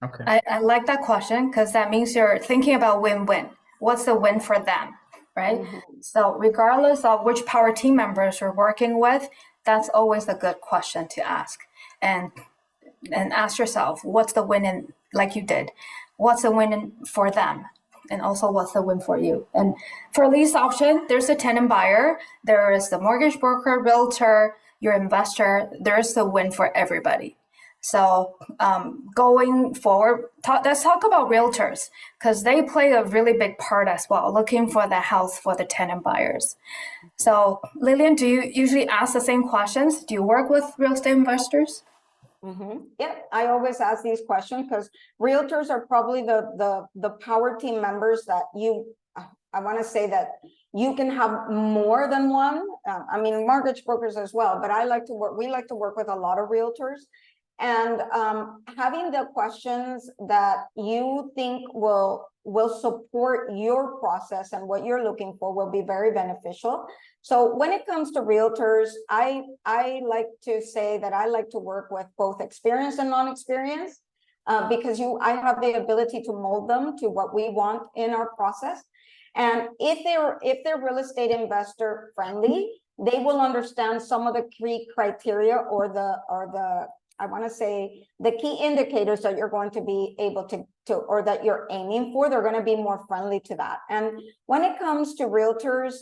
Okay. I like that question, because that means you're thinking about win-win. What's the win for them, right? So regardless of which power team members you're working with, that's always a good question to ask. And ask yourself, what's the win in, like you did, what's the win in for them? And also, what's the win for you? And for lease option, there's a tenant buyer, there is the mortgage broker, realtor, your investor, there's the win for everybody. So going forward, let's talk about realtors, because they play a really big part as well, looking for the house for the tenant buyers. So Lilian, do you usually ask the same questions? Do you work with real estate investors? Yeah, I always ask these questions, because realtors are probably the power team members that I want to say that you can have more than one. I mean, mortgage brokers as well, but we like to work with a lot of realtors. And having the questions that you think will support your process and what you're looking for will be very beneficial. So when it comes to realtors, I like to say that I like to work with both experienced and non-experienced, because I have the ability to mold them to what we want in our process. And if they're real estate investor friendly, they will understand some of the key criteria or the I want to say the key indicators that you're going to be able to or that you're aiming for. They're going to be more friendly to that. And when it comes to realtors,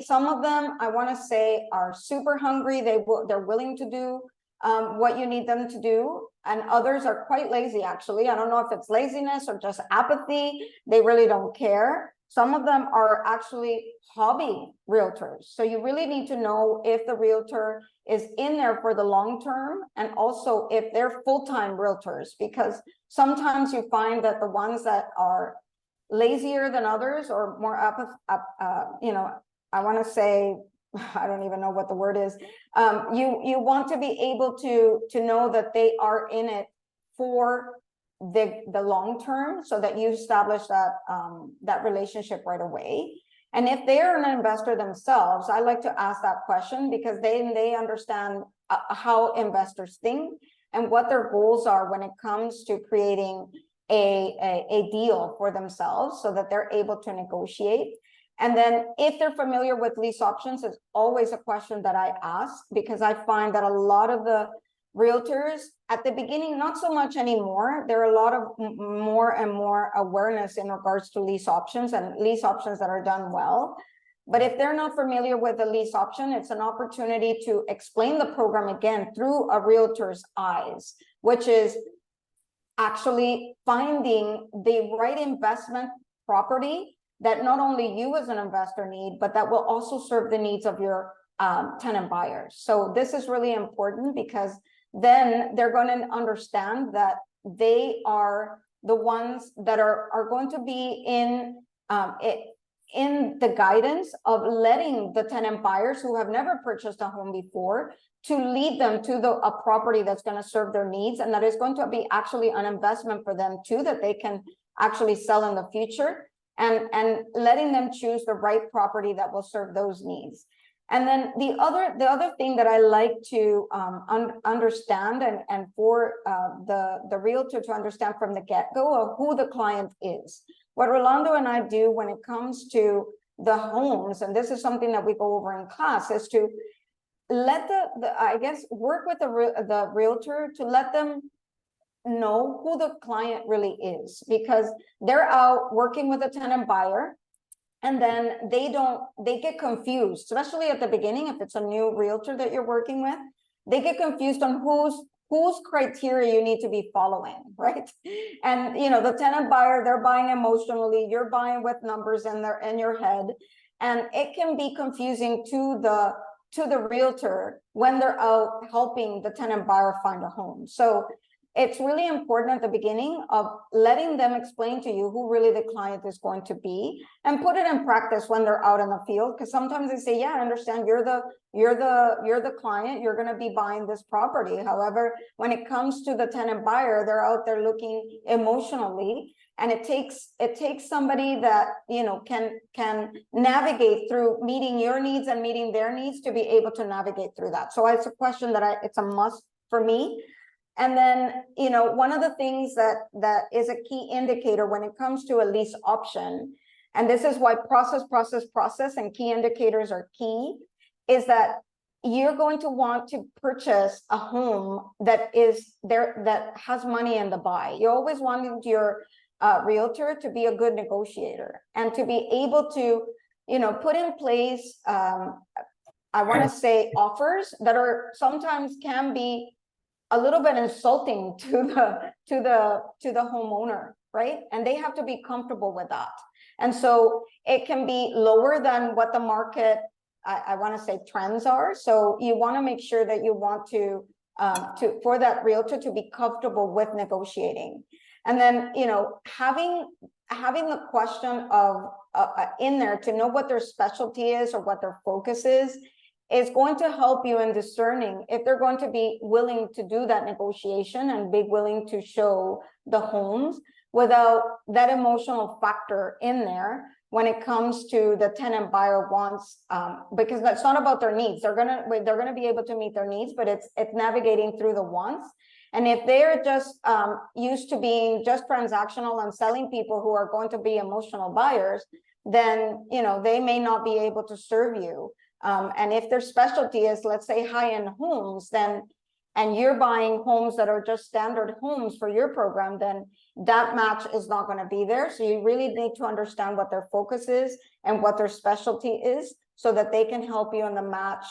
some of them, I want to say, are super hungry. They're willing to do what you need them to do. And others are quite lazy, actually. I don't know if it's laziness or just apathy. They really don't care. Some of them are actually hobby realtors. So you really need to know if the realtor is in there for the long term, and also if they're full-time realtors, because sometimes you find that the ones that are lazier than others or more I want to say, I don't even know what the word is. You want to be able to know that they are in it for the long term, so that you establish that relationship right away. And if they are an investor themselves, I like to ask that question, because they understand how investors think and what their goals are when it comes to creating a deal for themselves, so that they're able to negotiate. And then if they're familiar with lease options, it's always a question that I ask, because I find that a lot of the realtors at the beginning, not so much anymore, there are a lot of more and more awareness in regards to lease options and lease options that are done well. But if they're not familiar with the lease option, it's an opportunity to explain the program again through a realtor's eyes, which is actually finding the right investment property that not only you as an investor need, but that will also serve the needs of your tenant buyers. So this is really important, because then they're going to understand that they are the ones that are going to be in the guidance of letting the tenant buyers who have never purchased a home before to lead them to a property that's going to serve their needs, and that is going to be actually an investment for them too, that they can actually sell in the future, and letting them choose the right property that will serve those needs. And then the other thing that I like to understand, and for the realtor to understand from the get-go of who the client is. What Rolando and I do when it comes to the homes, and this is something that we go over in class, is to let I guess work with the realtor to let them know who the client really is, because they're out working with a tenant buyer, and then they get confused, especially at the beginning. If it's a new realtor that you're working with, they get confused on whose criteria you need to be following, right? And the tenant buyer, they're buying emotionally, you're buying with numbers in your head, and it can be confusing to the realtor when they're out helping the tenant buyer find a home. So it's really important at the beginning of letting them explain to you who really the client is going to be, and put it in practice when they're out in the field. Because sometimes they say, yeah, I understand you're the client, you're going to be buying this property. However, when it comes to the tenant buyer, they're out there looking emotionally, and it takes somebody that can navigate through meeting your needs and meeting their needs to be able to navigate through that. So it's a question that it's a must for me. And then, one of the things that is a key indicator when it comes to a lease option, and this is why process and key indicators are key, is that you're going to want to purchase a home that has money in the buy. You always want your realtor to be a good negotiator, and to be able to, put in place, I want to say, offers that are sometimes can be a little bit insulting to the homeowner, right? And they have to be comfortable with that. And so it can be lower than what the market, I want to say, trends are. So you want to make sure that you want to for that realtor to be comfortable with negotiating. And then, having the question of in there to know what their specialty is or what their focus is going to help you in discerning if they're going to be willing to do that negotiation and be willing to show the homes without that emotional factor in there when it comes to the tenant buyer wants, because that's not about their needs. They're gonna be able to meet their needs, but it's navigating through the wants. And if they're just used to being just transactional and selling people who are going to be emotional buyers, then they may not be able to serve you. And if their specialty is, let's say, high-end homes, and you're buying homes that are just standard homes for your program, then that match is not going to be there. So you really need to understand what their focus is and what their specialty is, so that they can help you in the match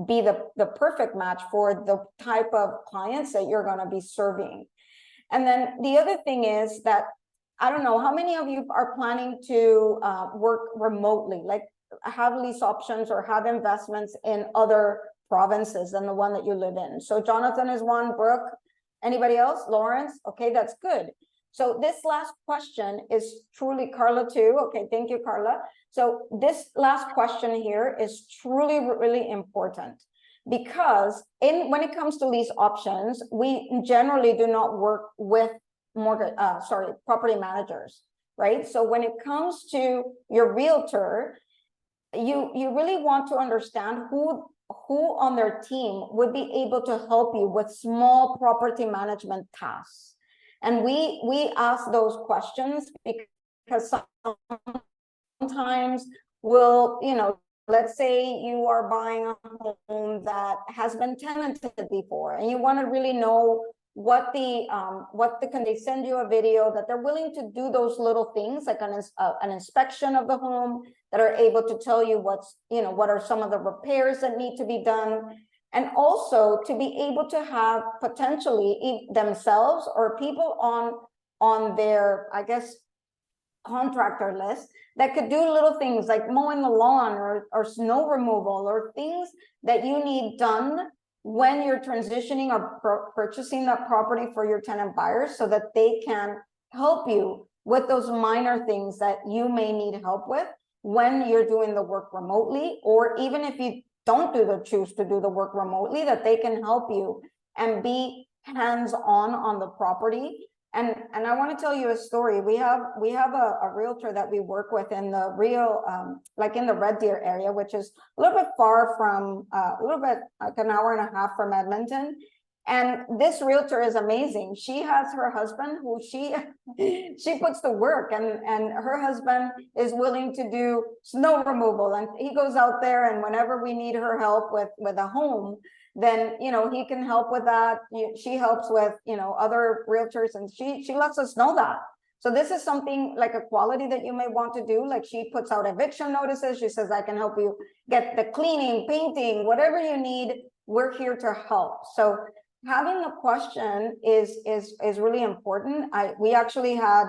be the perfect match for the type of clients that you're going to be serving. And then the other thing is that, I don't know, how many of you are planning to work remotely, like have lease options or have investments in other provinces than the one that you live in? So Jonathan is one, Brooke, anybody else? Lawrence? Okay, that's good. So this last question is truly, Carla too. Okay, thank you, Carla. So this last question here is truly, really important, because when it comes to lease options, we generally do not work with property managers, right? So when it comes to your realtor, you really want to understand who on their team would be able to help you with small property management tasks. And we ask those questions because sometimes will, let's say you are buying a home that has been tenanted before, and you want to really know can they send you a video that they're willing to do those little things like an inspection of the home, that are able to tell you what are some of the repairs that need to be done, and also to be able to have potentially themselves or people on their, I guess, contractor list that could do little things like mowing the lawn or snow removal, or things that you need done when you're transitioning or purchasing that property for your tenant buyers, so that they can help you with those minor things that you may need help with when you're doing the work remotely, or even if you don't choose to do the work remotely, that they can help you and be hands-on the property. And I want to tell you a story. We have a realtor that we work with in the like in the Red Deer area, which is a little bit far from, a little bit like an hour and a half from Edmonton. And this realtor is amazing. She has her husband who she puts to work, and her husband is willing to do snow removal, and he goes out there, and whenever we need her help with a home, then he can help with that. She helps with other realtors, and she lets us know that. So this is something like a quality that you may want to do. Like, she puts out eviction notices. She says, I can help you get the cleaning, painting, whatever you need, we're here to help. So having the question is really important. We actually had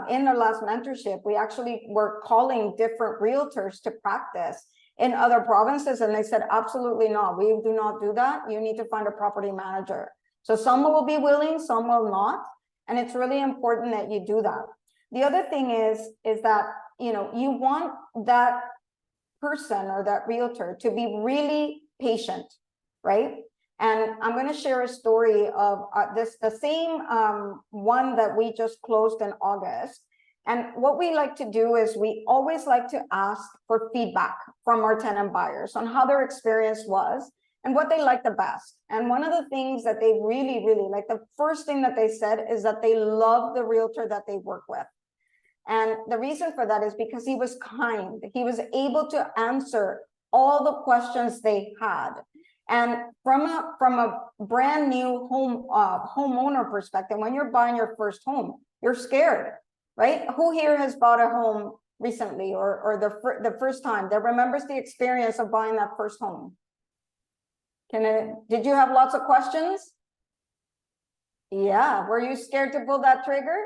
in our last mentorship, we actually were calling different realtors to practice in other provinces, and they said, absolutely not, we do not do that. You need to find a property manager. So some will be willing, some will not, and it's really important that you do that. The other thing is that you want that person or that realtor to be really patient, right? And I'm going to share a story of the same one that we just closed in August. And what we like to do is we always like to ask for feedback from our tenant buyers on how their experience was and what they like the best. And one of the things that they really, really like, the first thing that they said is that they love the realtor that they work with. And the reason for that is because he was kind. He was able to answer all the questions they had. And from a brand new homeowner perspective, when you're buying your first home, you're scared, right? Who here has bought a home recently, or the first time that remembers the experience of buying that first home? Did you have lots of questions? Yeah, were you scared to pull that trigger?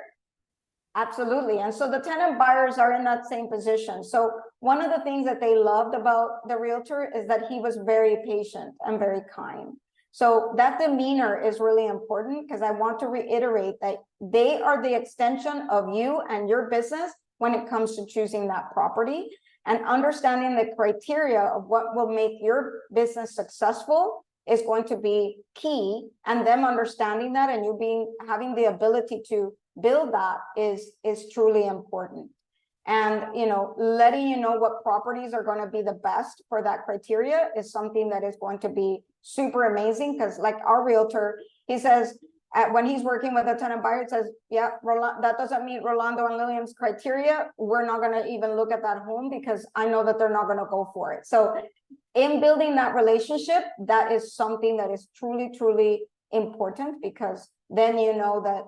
Absolutely. And so the tenant buyers are in that same position. So one of the things that they loved about the realtor is that he was very patient and very kind. So that demeanor is really important, because I want to reiterate that they are the extension of you and your business when it comes to choosing that property, and understanding the criteria of what will make your business successful is going to be key. And them understanding that, and you having the ability to build that is truly important. And letting you know what properties are going to be the best for that criteria is something that is going to be super amazing. Because like our realtor, he says when he's working with a tenant buyer, it says, yeah, that doesn't meet Rolando and Liliam's criteria, we're not going to even look at that home, because I know that they're not going to go for it. So in building that relationship, that is something that is truly, truly important, because then that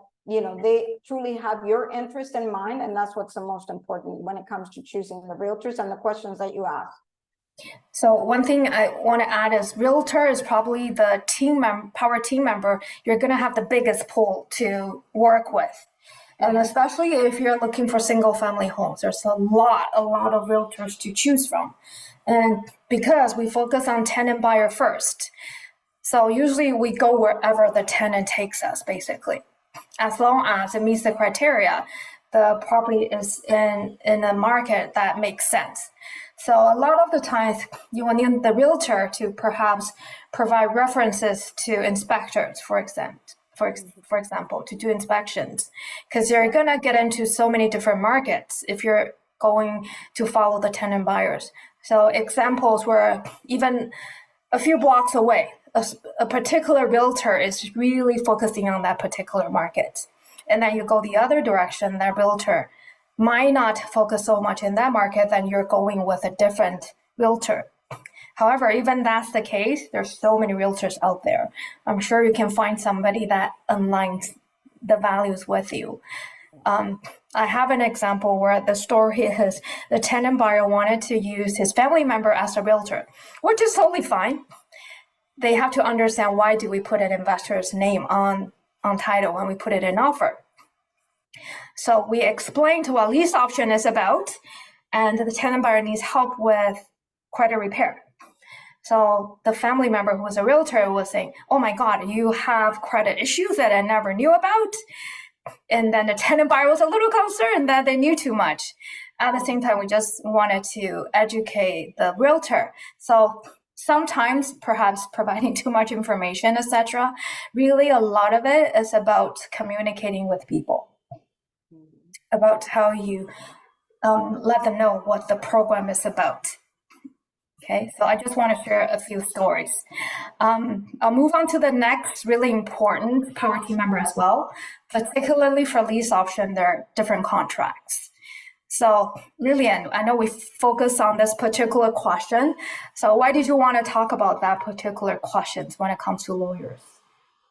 they truly have your interest in mind. And that's what's the most important when it comes to choosing the realtors and the questions that you ask. So one thing I want to add is realtor is probably the power team member you're going to have the biggest pull to work with. And especially if you're looking for single family homes, there's a lot of realtors to choose from. And because we focus on tenant buyer first, so usually we go wherever the tenant takes us, basically. As long as it meets the criteria, the property is in a market that makes sense. So a lot of the times you will need the realtor to perhaps provide references to inspectors, for example, to do inspections, because you're going to get into so many different markets if you're going to follow the tenant buyers. So examples where even a few blocks away, a particular realtor is really focusing on that particular market. And then you go the other direction, that realtor might not focus so much in that market, then you're going with a different realtor. However, even that's the case, there's so many realtors out there. I'm sure you can find somebody that aligns the values with you. I have an example where the story is the tenant buyer wanted to use his family member as a realtor, which is totally fine. They have to understand, why do we put an investor's name on title when we put it in offer? So we explained what lease option is about, and the tenant buyer needs help with credit repair. So the family member who was a realtor was saying, oh my God, you have credit issues that I never knew about. And then the tenant buyer was a little concerned that they knew too much. At the same time, we just wanted to educate the realtor. So sometimes perhaps providing too much information, etc. Really, a lot of it is about communicating with people, about how you let them know what the program is about. Okay, so I just want to share a few stories. I'll move on to the next really important power team member as well, particularly for lease option, there are different contracts. So Lilian, I know we focus on this particular question. So why did you want to talk about that particular questions when it comes to lawyers?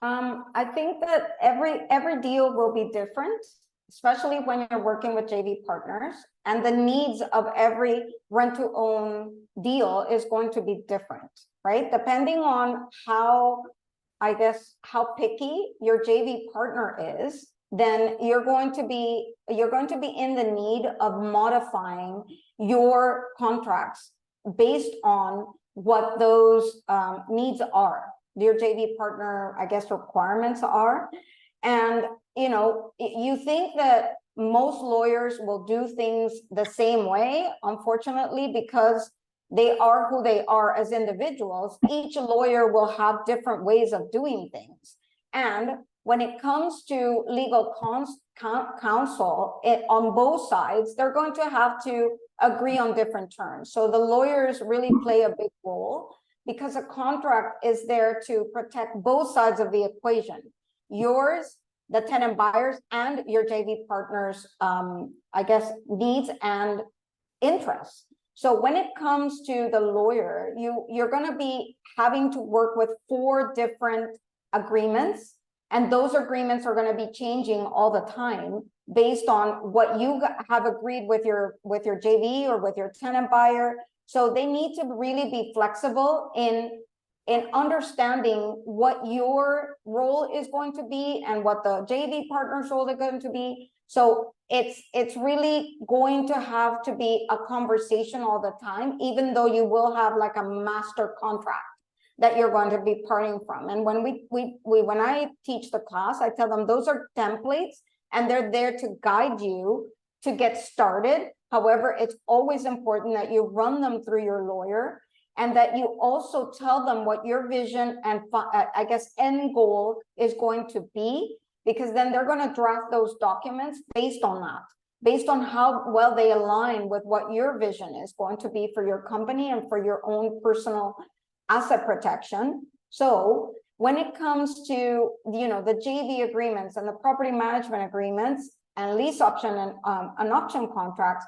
I think that every deal will be different, especially when you're working with JV partners, and the needs of every rent-to-own deal is going to be different, right? Depending on how picky your JV partner is, then you're going to be in the need of modifying your contracts based on what those needs are, your JV partner, requirements are. And you think that most lawyers will do things the same way. Unfortunately, because they are who they are as individuals, each lawyer will have different ways of doing things. And when it comes to legal counsel on both sides, they're going to have to agree on different terms. So the lawyers really play a big role, because a contract is there to protect both sides of the equation. Yours, the tenant buyers, and your JV partners, needs and interests. So when it comes to the lawyer, you're going to be having to work with 4 different agreements, and those agreements are going to be changing all the time based on what you have agreed with your JV or with your tenant buyer. So they need to really be flexible in understanding what your role is going to be and what the JV partner's role is going to be. So it's really going to have to be a conversation all the time, even though you will have like a master contract that you're going to be parting from. And when I teach the class, I tell them those are templates and they're there to guide you to get started. However, it's always important that you run them through your lawyer, and that you also tell them what your vision and end goal is going to be, because then they're going to draft those documents based on that, based on how well they align with what your vision is going to be for your company and for your own personal asset protection. So when it comes to the JV agreements and the property management agreements and lease option and an option contracts,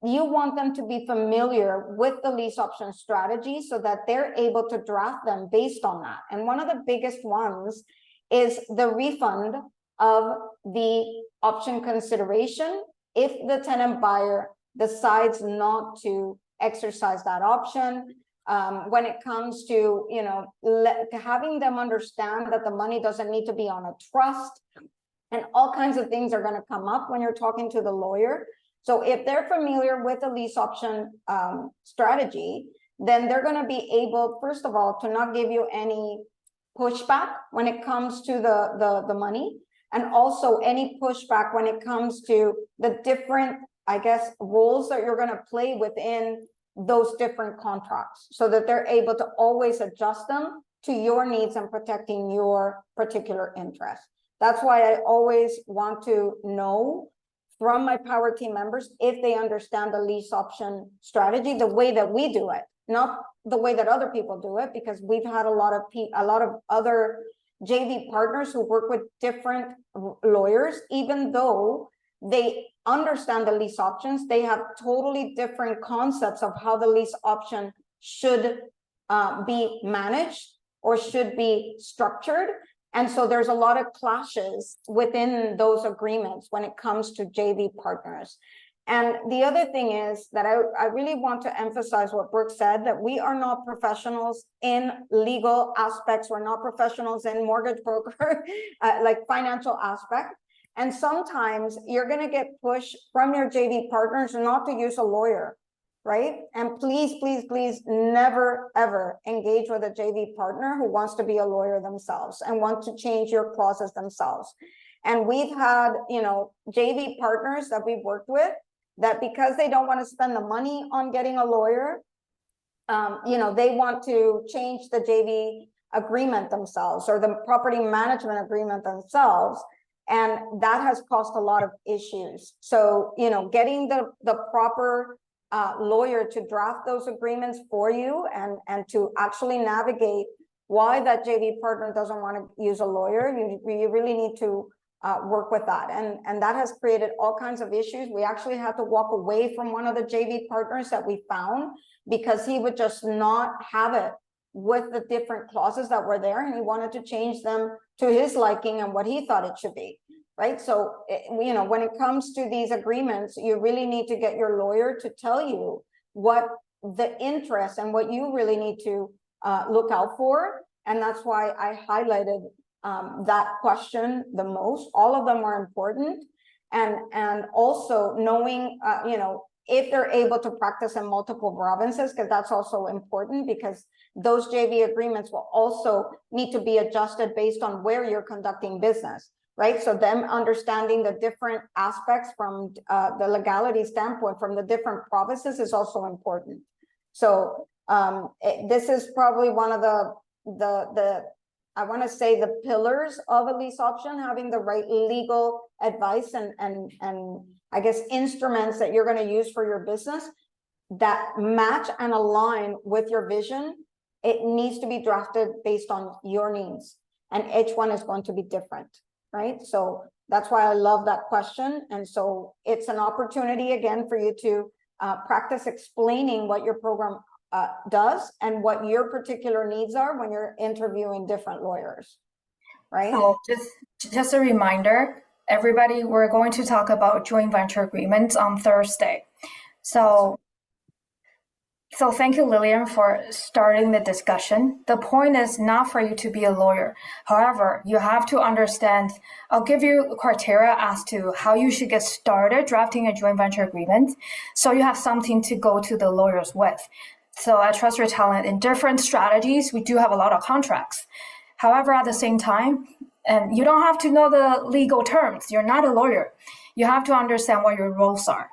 you want them to be familiar with the lease option strategy so that they're able to draft them based on that. And one of the biggest ones is the refund of the option consideration if the tenant buyer decides not to exercise that option. When it comes to having them understand that the money doesn't need to be on a trust, and all kinds of things are going to come up when you're talking to the lawyer. So if they're familiar with the lease option strategy, then they're going to be able, first of all, to not give you any pushback when it comes to the money, and also any pushback when it comes to the different, roles that you're going to play within those different contracts, so that they're able to always adjust them to your needs and protecting your particular interest. That's why I always want to know from my power team members if they understand the lease option strategy the way that we do it, not the way that other people do it, because we've had a lot of other JV partners who work with different lawyers, even though they understand the lease options. They have totally different concepts of how the lease option should be managed or should be structured. And so there's a lot of clashes within those agreements when it comes to JV partners. And the other thing is that I really want to emphasize what Brooke said, that we are not professionals in legal aspects. We're not professionals in mortgage broker, like financial aspect. And sometimes you're going to get pushed from your JV partners not to use a lawyer, right? And please, please, please never, ever engage with a JV partner who wants to be a lawyer themselves and want to change your clauses themselves. And we've had, you know, JV partners that we've worked with that because they don't want to spend the money on getting a lawyer, you know, they want to change the JV agreement themselves or the property management agreement themselves. And that has caused a lot of issues. So, you know, getting the proper lawyer to draft those agreements for you and to actually navigate why that JV partner doesn't want to use a lawyer, you really need to work with that. And that has created all kinds of issues. We actually had to walk away from one of the JV partners that we found because he would just not have it with the different clauses that were there, and he wanted to change them to his liking and what he thought it should be, right? So, you know, when it comes to these agreements, you really need to get your lawyer to tell you what the interest and what you really need to look out for. And that's why I highlighted that question the most. All of them are important. And also knowing, you know, if they're able to practice in multiple provinces, because that's also important, because those JV agreements will also need to be adjusted based on where you're conducting business, right? So them understanding the different aspects from the legality standpoint from the different provinces is also important. So this is probably one of the I want to say the pillars of a lease option, having the right legal advice and I guess instruments that you're going to use for your business that match and align with your vision. It needs to be drafted based on your needs, and each one is going to be different, right? So that's why I love that question. And so it's an opportunity again for you to practice explaining what your program does and what your particular needs are when you're interviewing different lawyers, right? So just a reminder, everybody, we're going to talk about joint venture agreements on Thursday. So thank you, Liliam, for starting the discussion. The point is not for you to be a lawyer. However, you have to understand, I'll give you criteria as to how you should get started drafting a joint venture agreement, so you have something to go to the lawyers with. So at Trust Your Talent, in different strategies, we do have a lot of contracts. However, at the same time, and you don't have to know the legal terms. You're not a lawyer. You have to understand what your roles are,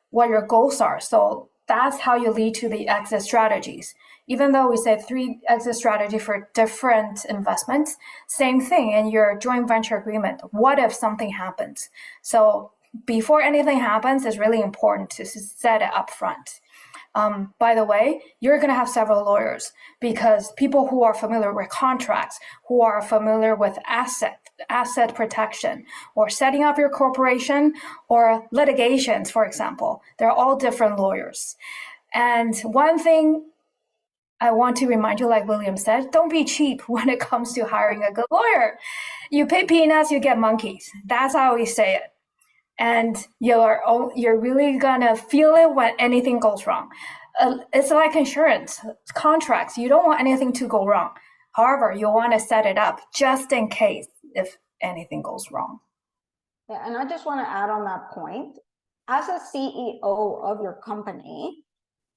what your goals are. So that's how you lead to the exit strategies. Even though we say 3 exit strategy for different investments, same thing in your joint venture agreement. What if something happens? So before anything happens, it's really important to set it up front. By the way, you're going to have several lawyers because people who are familiar with contracts, who are familiar with asset protection, or setting up your corporation, or litigations, for example, they're all different lawyers. And one thing I want to remind you, like William said, don't be cheap when it comes to hiring a good lawyer. You pay peanuts, you get monkeys. That's how we say it. And you're really gonna feel it when anything goes wrong. It's like insurance contracts. You don't want anything to go wrong. However, you want to set it up just in case if anything goes wrong. Yeah, and I just want to add on that point. As a CEO of your company,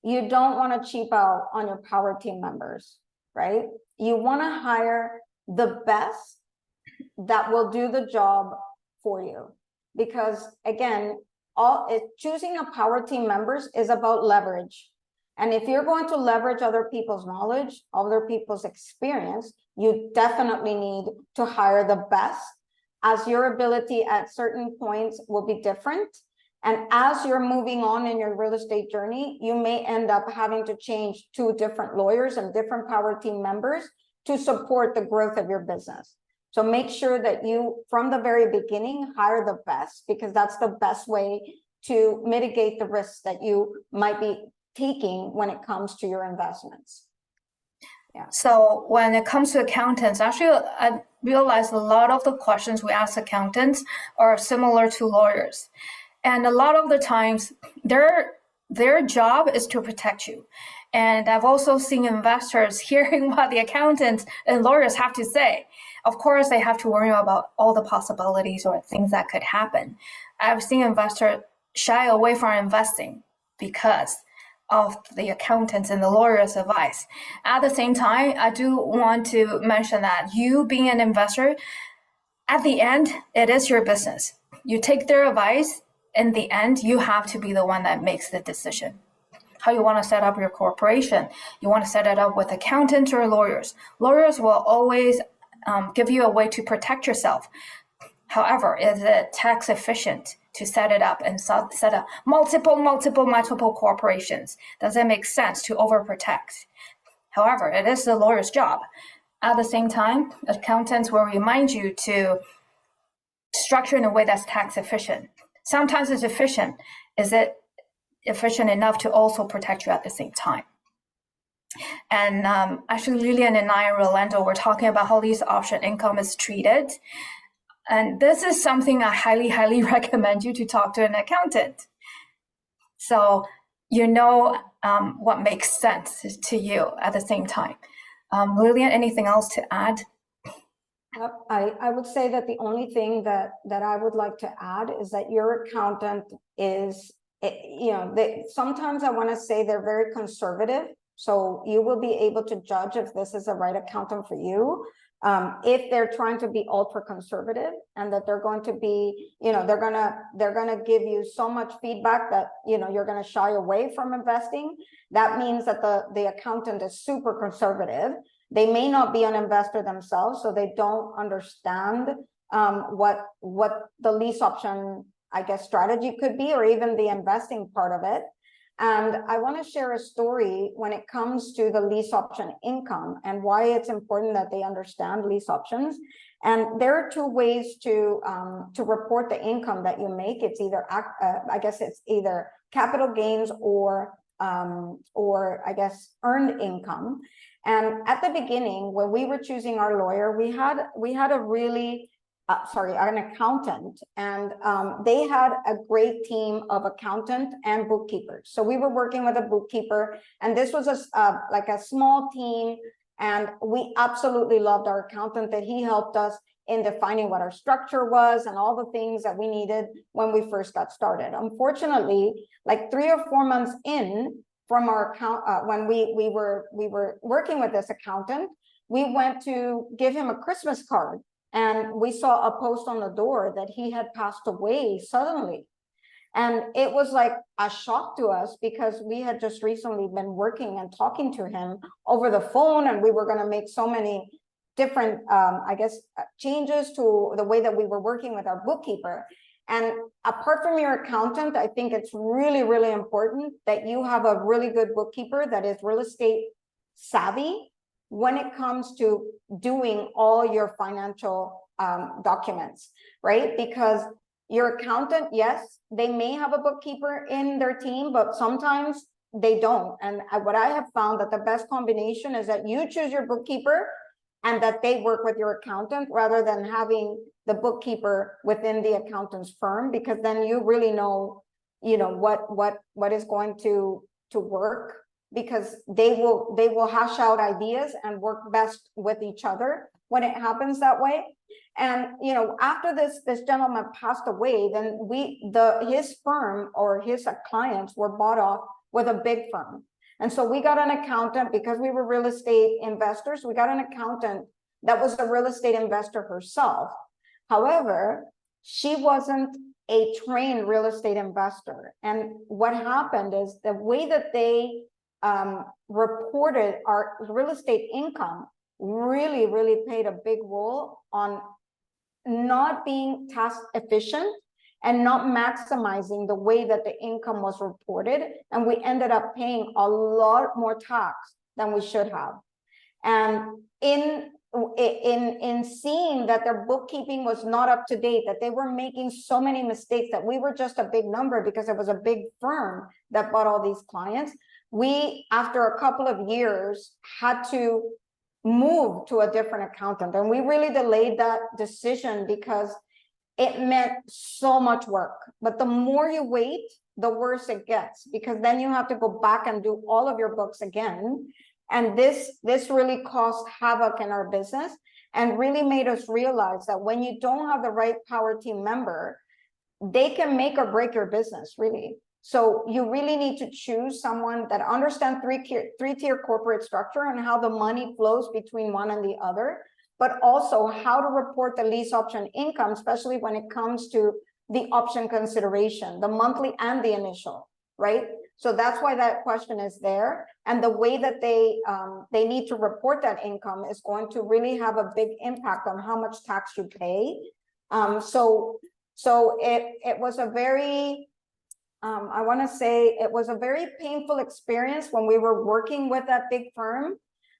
you don't want to cheap out on your power team members, right? You want to hire the best that will do the job for you. Because again, choosing a power team members is about leverage. And if you're going to leverage other people's knowledge, other people's experience, you definitely need to hire the best, as your ability at certain points will be different. And as you're moving on in your real estate journey, you may end up having to change 2 different lawyers and different power team members to support the growth of your business. So make sure that you, from the very beginning, hire the best, because that's the best way to mitigate the risks that you might be taking when it comes to your investments. So when it comes to accountants, actually, I realized a lot of the questions we ask accountants are similar to lawyers. And a lot of the times, their job is to protect you. And I've also seen investors hearing what the accountants and lawyers have to say. Of course, they have to worry about all the possibilities or things that could happen. I've seen investors shy away from investing because of the accountants and the lawyers' advice. At the same time, I do want to mention that you being an investor, at the end, it is your business. You take their advice. In the end, you have to be the one that makes the decision. How you want to set up your corporation. You want to set it up with accountants or lawyers. Lawyers will always give you a way to protect yourself. However, is it tax efficient to set it up and set up multiple corporations? Does it make sense to overprotect? However, it is the lawyer's job. At the same time, accountants will remind you to structure in a way that's tax efficient. Sometimes it's efficient. Is it efficient enough to also protect you at the same time? And actually, Lilian and I and Rolando were talking about how lease option income is treated. And this is something I highly recommend you to talk to an accountant. So you know what makes sense to you at the same time. Lilian, anything else to add? I would say that the only thing that I would like to add is that your accountant is, sometimes I want to say they're very conservative. So you will be able to judge if this is the right accountant for you. If they're trying to be ultra conservative, and that they're going to be, they're gonna give you so much feedback that you're gonna shy away from investing. That means that the accountant is super conservative. They may not be an investor themselves, so they don't understand what the lease option, I guess, strategy could be, or even the investing part of it. And I want to share a story when it comes to the lease option income and why it's important that they understand lease options. And there are two ways to report the income that you make. It's either I guess it's either capital gains or I guess earned income. And at the beginning, when we were choosing our lawyer, we had a really an accountant, and they had a great team of accountant and bookkeepers. So we were working with a bookkeeper, and this was like a small team, and we absolutely loved our accountant, that he helped us in defining what our structure was and all the things that we needed when we first got started. Unfortunately, like 3 or 4 months in from our account, when we were working with this accountant, we went to give him a Christmas card, and we saw a post on the door that he had passed away suddenly. And it was like a shock to us, because we had just recently been working and talking to him over the phone, and we were going to make so many different, I guess, changes to the way that we were working with our bookkeeper. And apart from your accountant, I think it's really, really important that you have a really good bookkeeper that is real estate savvy when it comes to doing all your financial documents, right? Because your accountant, yes, they may have a bookkeeper in their team, but sometimes they don't. And what I have found, that the best combination is that you choose your bookkeeper and that they work with your accountant, rather than having the bookkeeper within the accountant's firm, because then you really know, what is going to work, because they will hash out ideas and work best with each other when it happens that way. And after this gentleman passed away, then his firm or his clients were bought off with a big firm. And so we got an accountant, because we were real estate investors. We got an accountant that was a real estate investor herself. However, she wasn't a trained real estate investor. And what happened is, the way that they reported our real estate income really, really played a big role on not being tax efficient and not maximizing the way that the income was reported. And we ended up paying a lot more tax than we should have. And in seeing that their bookkeeping was not up to date, that they were making so many mistakes, that we were just a big number because it was a big firm that bought all these clients. We, after a couple of years, had to move to a different accountant, and we really delayed that decision because it meant so much work. But the more you wait, the worse it gets, because then you have to go back and do all of your books again. And this really caused havoc in our business and really made us realize that when you don't have the right power team member, they can make or break your business, really. So you really need to choose someone that understands three-tier corporate structure and how the money flows between one and the other, but also how to report the lease option income, especially when it comes to the option consideration, the monthly and the initial, right? So that's why that question is there. And the way that they need to report that income is going to really have a big impact on how much tax you pay. So it was a very, I want to say it was a very painful experience when we were working with that big firm.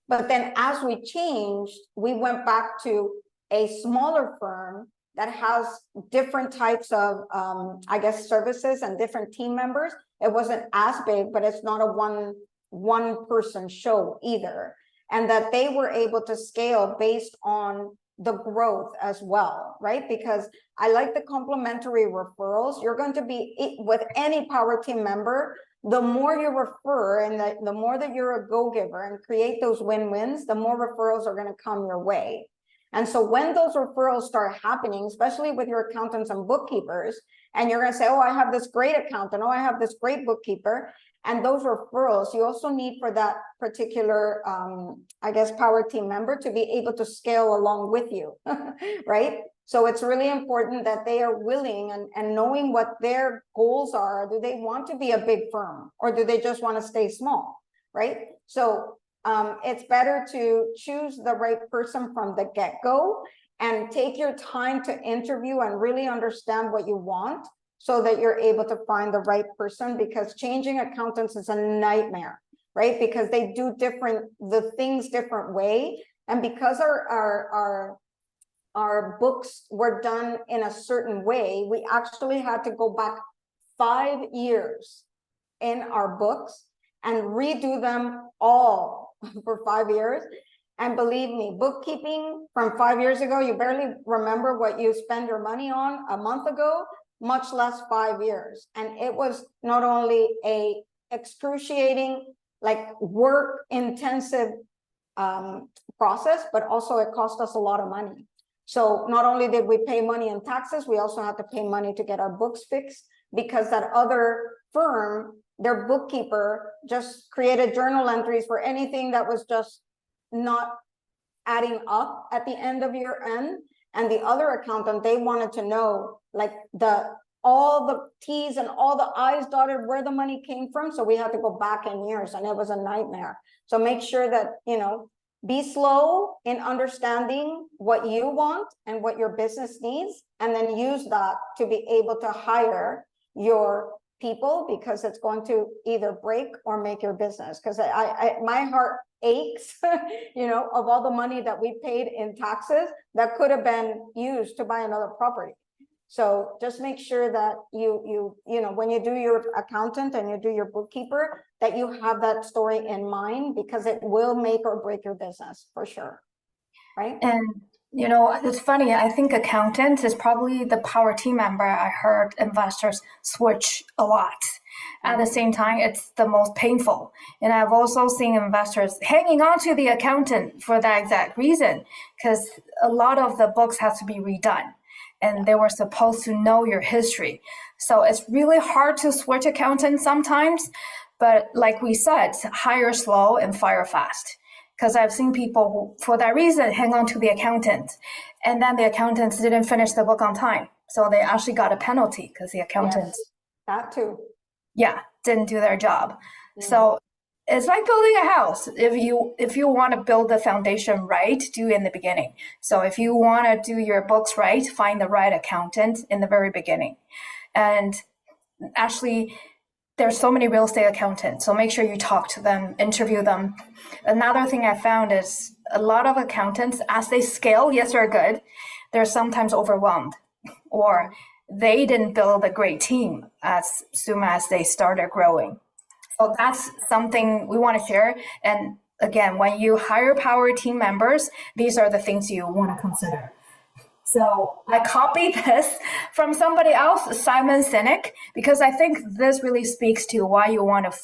But then as we changed, we went back to a smaller firm that has different types of, I guess, services and different team members. It wasn't as big, but it's not a one person show either. And that they were able to scale based on the growth as well, right? Because I like the complementary referrals. You're going to be, with any power team member, the more you refer and the more that you're a go-giver and create those win-wins, the more referrals are going to come your way. And so when those referrals start happening, especially with your accountants and bookkeepers, and you're going to say, oh, I have this great accountant, oh, I have this great bookkeeper, and those referrals, you also need for that particular, I guess, power team member to be able to scale along with you, right? So it's really important that they are willing and knowing what their goals are. Do they want to be a big firm, or do they just want to stay small, right? So it's better to choose the right person from the get-go and take your time to interview and really understand what you want so that you're able to find the right person, because changing accountants is a nightmare, right? Because they do the things different way. And because our books were done in a certain way, we actually had to go back 5 years in our books and redo them all for 5 years. And believe me, bookkeeping from 5 years ago, you barely remember what you spend your money on a month ago, much less 5 years. And it was not only a excruciating, like work intensive process, but also it cost us a lot of money. So not only did we pay money in taxes, we also had to pay money to get our books fixed, because that other firm, their bookkeeper, just created journal entries for anything that was just not adding up at the end of year end. And the other accountant, they wanted to know like all the T's and all the I's dotted where the money came from. So we had to go back in years, and it was a nightmare. So make sure that, you know, be slow in understanding what you want and what your business needs, and then use that to be able to hire your people, because it's going to either break or make your business. Because my heart aches, you know, of all the money that we paid in taxes that could have been used to buy another property. So just make sure that you know, when you do your accountant and you do your bookkeeper, that you have that story in mind, because it will make or break your business for sure, right? And you know, it's funny, I think accountant is probably the power team member I heard investors switch a lot. At the same time, it's the most painful. And I've also seen investors hanging on to the accountant for that exact reason, because a lot of the books have to be redone, and they were supposed to know your history. So it's really hard to switch accountants sometimes. But like we said, hire slow and fire fast. Because I've seen people who, for that reason, hang on to the accountant, and then the accountants didn't finish the book on time. So they actually got a penalty because the accountants, Yes, that too. yeah, didn't do their job. Yeah. So it's like building a house. If you want to build the foundation right, do it in the beginning. So if you want to do your books right, find the right accountant in the very beginning. And actually, there's so many real estate accountants, so make sure you talk to them, interview them. Another thing I found is a lot of accountants, as they scale, yes, they're good, they're sometimes overwhelmed, or they didn't build a great team as soon as they started growing. So that's something we want to share. And again, when you hire power team members, these are the things you want to consider. So I copied this from somebody else, Simon Sinek, because I think this really speaks to why you want to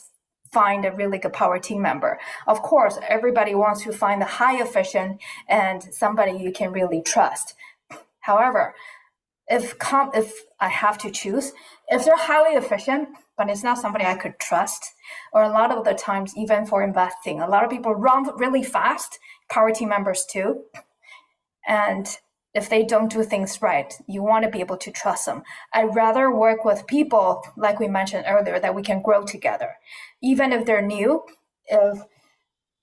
find a really good power team member. Of course, everybody wants to find the high efficient and somebody you can really trust. However, if I have to choose, if they're highly efficient, but it's not somebody I could trust, or a lot of the times, even for investing, a lot of people run really fast, power team members too. And if they don't do things right, you want to be able to trust them. I'd rather work with people, like we mentioned earlier, that we can grow together. Even if they're new, if it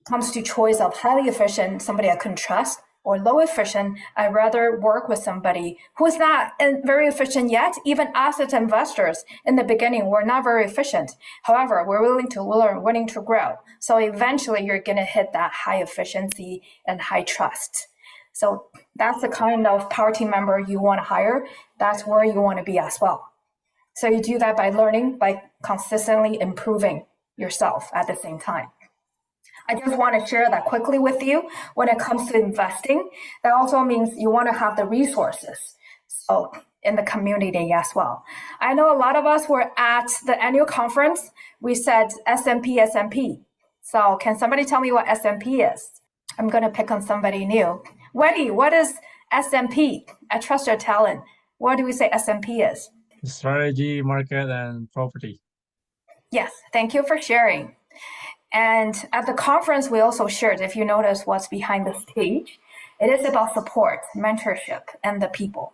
comes to choice of highly efficient, somebody I couldn't trust, or low efficient, I'd rather work with somebody who's not very efficient yet. Even us as investors in the beginning, we're not very efficient. However, we're willing to learn, willing to grow. So eventually you're going to hit that high efficiency and high trust. So that's the kind of power team member you want to hire. That's where you want to be as well. So you do that by learning, by consistently improving yourself at the same time. I just want to share that quickly with you. When it comes to investing, that also means you want to have the resources. So in the community as well. I know a lot of us were at the annual conference. We said SMP. So can somebody tell me what SMP is? I'm going to pick on somebody new. Weddy, what is SMP? I trust your talent. What do we say SMP is? Strategy, market, and property. Yes, thank you for sharing. And at the conference, we also shared, if you notice what's behind the stage, it is about support, mentorship, and the people.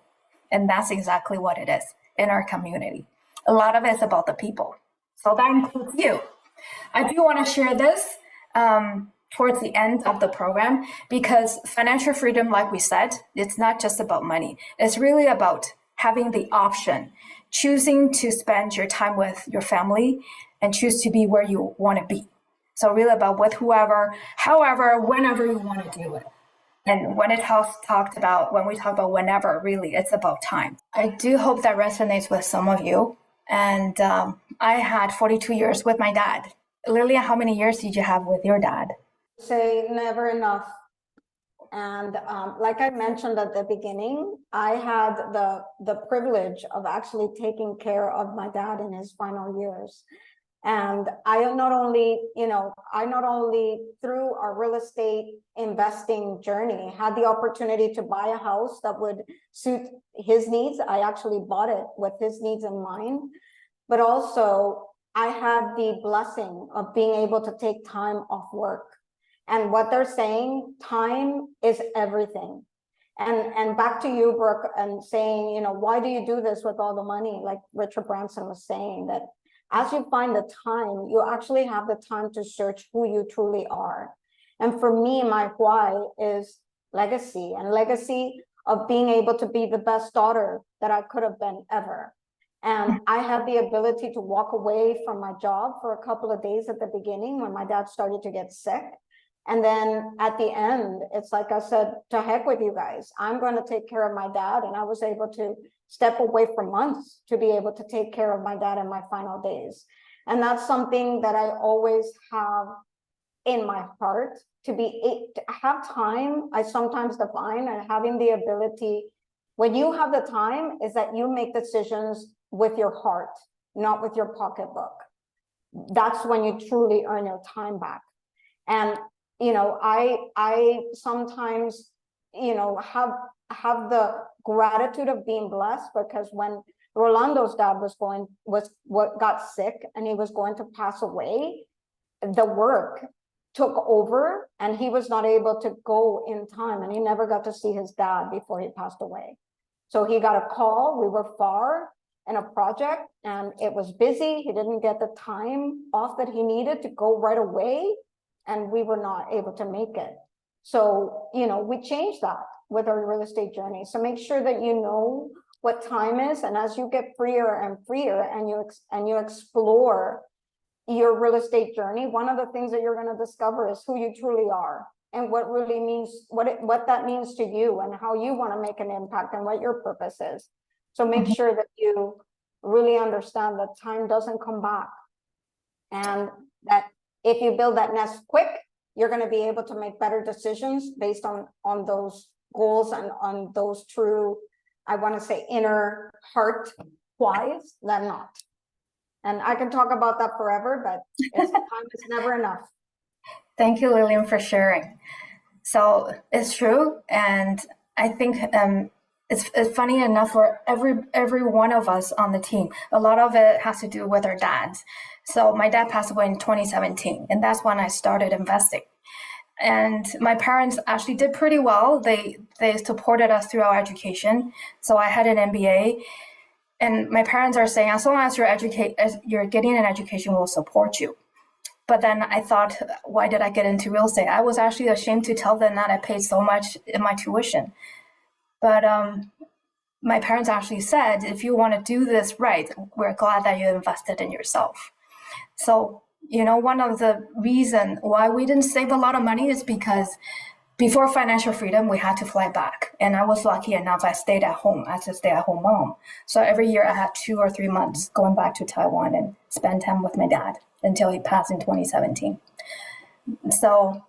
And that's exactly what it is in our community. A lot of it is about the people. So that includes you. I do want to share this towards the end of the program, because financial freedom, like we said, it's not just about money. It's really about having the option, choosing to spend your time with your family and choose to be where you want to be. So really about with whoever, however, whenever you want to do it. And when we talk about whenever, really, it's about time. I do hope that resonates with some of you. And I had 42 years with my dad. Liliam, how many years did you have with your dad? Say never enough. And like I mentioned at the beginning, I had the privilege of actually taking care of my dad in his final years. And I not only through our real estate investing journey had the opportunity to buy a house that would suit his needs. I actually bought it with his needs in mind, but also I had the blessing of being able to take time off work. And what they're saying, time is everything. And back to you, Brooke, and saying, why do you do this with all the money? Like Richard Branson was saying, that as you find the time, you actually have the time to search who you truly are. And for me, my why is legacy, and legacy of being able to be the best daughter that I could have been ever. And I had the ability to walk away from my job for a couple of days at the beginning when my dad started to get sick. And then at the end, it's like I said, to heck with you guys, I'm going to take care of my dad. And I was able to step away for months to be able to take care of my dad in my final days. And that's something that I always have in my heart, to have time. I sometimes define and having the ability, when you have the time, is that you make decisions with your heart, not with your pocketbook. That's when you truly earn your time back. And I sometimes have the gratitude of being blessed, because when Rolando's dad got sick and he was going to pass away, the work took over and he was not able to go in time, and he never got to see his dad before he passed away. So he got a call. We were far in a project and it was busy. He didn't get the time off that he needed to go right away, and we were not able to make it. So, we changed that with our real estate journey. So make sure that you know what time is, and as you get freer and freer and you explore your real estate journey, one of the things that you're going to discover is who you truly are and what really means, what that means to you and how you want to make an impact and what your purpose is. So make sure that you really understand that time doesn't come back, and that if you build that nest quick, you're going to be able to make better decisions based on those goals and on those true, I want to say, inner heart whys than not. And I can talk about that forever, but time is never enough. Thank you, Liliam, for sharing. So it's true, and I think it's funny enough for every one of us on the team. A lot of it has to do with our dads. So my dad passed away in 2017, and that's when I started investing. And my parents actually did pretty well. They supported us through our education. So I had an MBA, and my parents are saying, as long as you're getting an education, we'll support you. But then I thought, why did I get into real estate? I was actually ashamed to tell them that I paid so much in my tuition. But my parents actually said, if you want to do this right, we're glad that you invested in yourself. So, one of the reasons why we didn't save a lot of money is because before financial freedom, we had to fly back. And I was lucky enough, I stayed at home as a stay-at-home mom. So every year I had 2 or 3 months going back to Taiwan and spend time with my dad until he passed in 2017. So,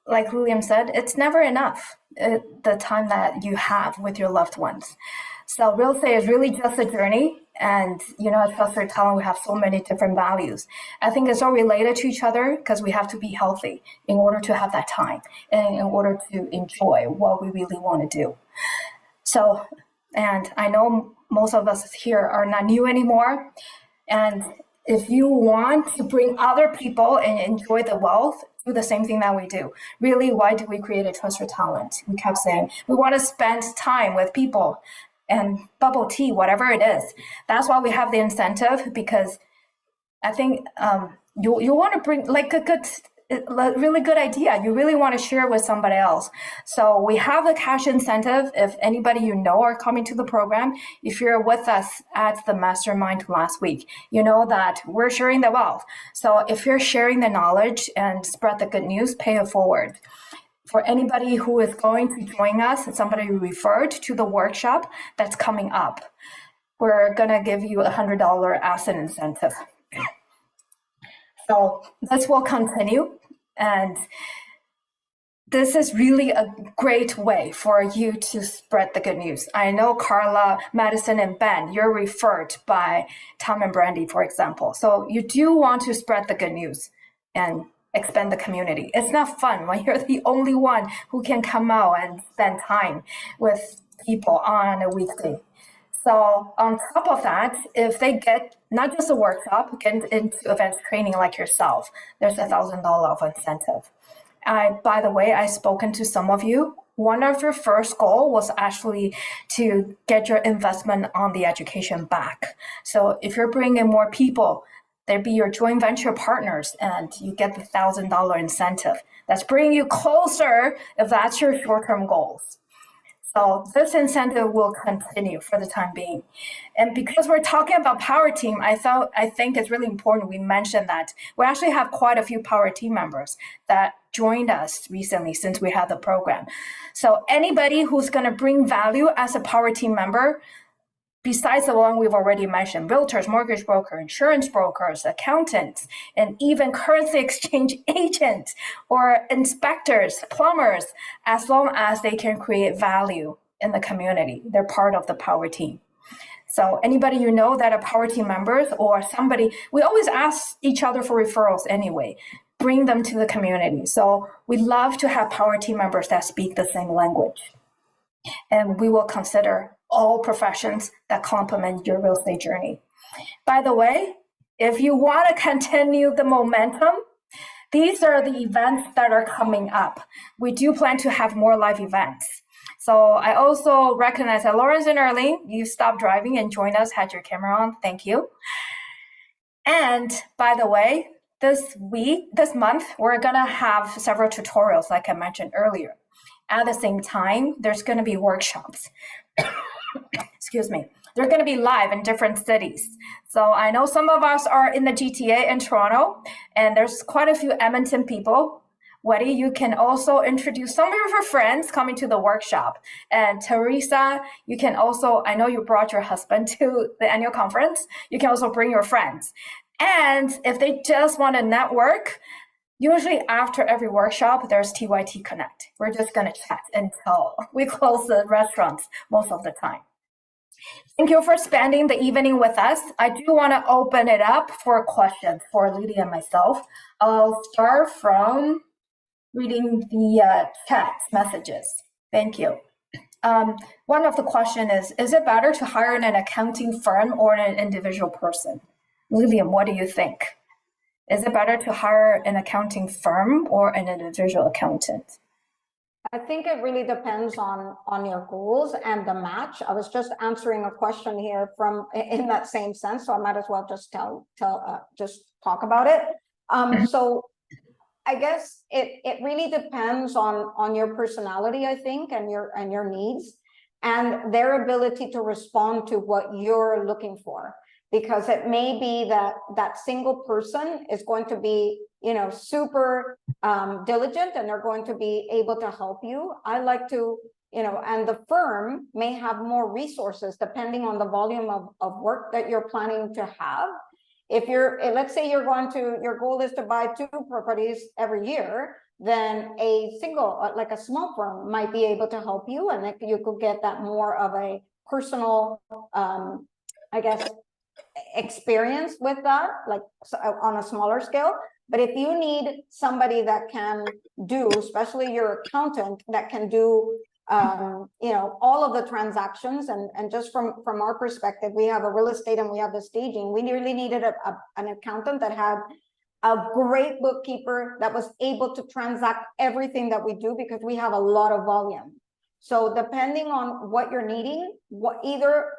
like Liliam said, it's never enough, the time that you have with your loved ones. So real estate is really just a journey. And, as Trust Your Talent, we have so many different values. I think it's all related to each other because we have to be healthy in order to have that time and in order to enjoy what we really want to do. So, and I know most of us here are not new anymore. And if you want to bring other people and enjoy the wealth, do the same thing that we do. Really, why do we create a Trust Your Talent? We kept saying, we want to spend time with people and bubble tea, whatever it is. That's why we have the incentive, because I think you want to bring like a really good idea. You really want to share with somebody else. So we have the cash incentive. If anybody are coming to the program, if you're with us at the mastermind last week, you know that we're sharing the wealth. So if you're sharing the knowledge and spread the good news, pay it forward. For anybody who is going to join us, somebody referred to the workshop that's coming up, we're going to give you $100 asset incentive. So this will continue. And this is really a great way for you to spread the good news. I know Carla, Madison, and Ben, you're referred by Tom and Brandy, for example. So you do want to spread the good news and expand the community. It's not fun when you're the only one who can come out and spend time with people on a weekday. So on top of that, if they get not just a workshop, get into events training like yourself, there's $1,000 of incentive. By the way, I've spoken to some of you. One of your first goal was actually to get your investment on the education back. So if you're bringing more people, they'd be your joint venture partners, and you get the $1,000 incentive. That's bringing you closer if that's your short-term goals. So this incentive will continue for the time being. And because we're talking about Power Team, I think it's really important we mention that we actually have quite a few Power Team members that joined us recently since we had the program. So anybody who's going to bring value as a Power Team member, besides the one we've already mentioned, realtors, mortgage broker, insurance brokers, accountants, and even currency exchange agents or inspectors, plumbers, as long as they can create value in the community, they're part of the Power Team. So anybody that are Power Team members or somebody, we always ask each other for referrals anyway, bring them to the community. So we love to have Power Team members that speak the same language. And we will consider all professions that complement your real estate journey. By the way, if you want to continue the momentum, these are the events that are coming up. We do plan to have more live events. So I also recognize that Lawrence and Arlene, you stopped driving and joined us, had your camera on. Thank you. And by the way, this month, we're going to have several tutorials, like I mentioned earlier. At the same time, there's going to be workshops. excuse me, they're going to be live in different cities. So I know some of us are in the GTA in Toronto, and there's quite a few Edmonton people. Weddy, you can also introduce some of your friends coming to the workshop. And Teresa, you can also, I know you brought your husband to the annual conference. You can also bring your friends. And if they just want to network, usually after every workshop, there's TYT Connect. We're just going to chat until we close the restaurants most of the time. Thank you for spending the evening with us. I do want to open it up for questions for Lydia and myself. I'll start from reading the chat messages. Thank you. One of the question is it better to hire an accounting firm or an individual person? Liliam, what do you think? Is it better to hire an accounting firm or an individual accountant? I think it really depends on your goals and the match. I was just answering a question here from in that same sense, so I might as well just just talk about it. So I guess it really depends on your personality, I think, and your needs and their ability to respond to what you're looking for. Because it may be that single person is going to be, super diligent and they're going to be able to help you. I like to, and the firm may have more resources depending on the volume of work that you're planning to have. If let's say your goal is to buy 2 properties every year, then a single, like a small firm might be able to help you, and you could get that more of a personal, I guess, experience with that, like on a smaller scale. But if you need somebody that can do, especially your accountant, that can do all of the transactions, and just from our perspective, we have a real estate and we have the staging. We really needed an accountant that had a great bookkeeper that was able to transact everything that we do, because we have a lot of volume. So depending on what you're needing, what either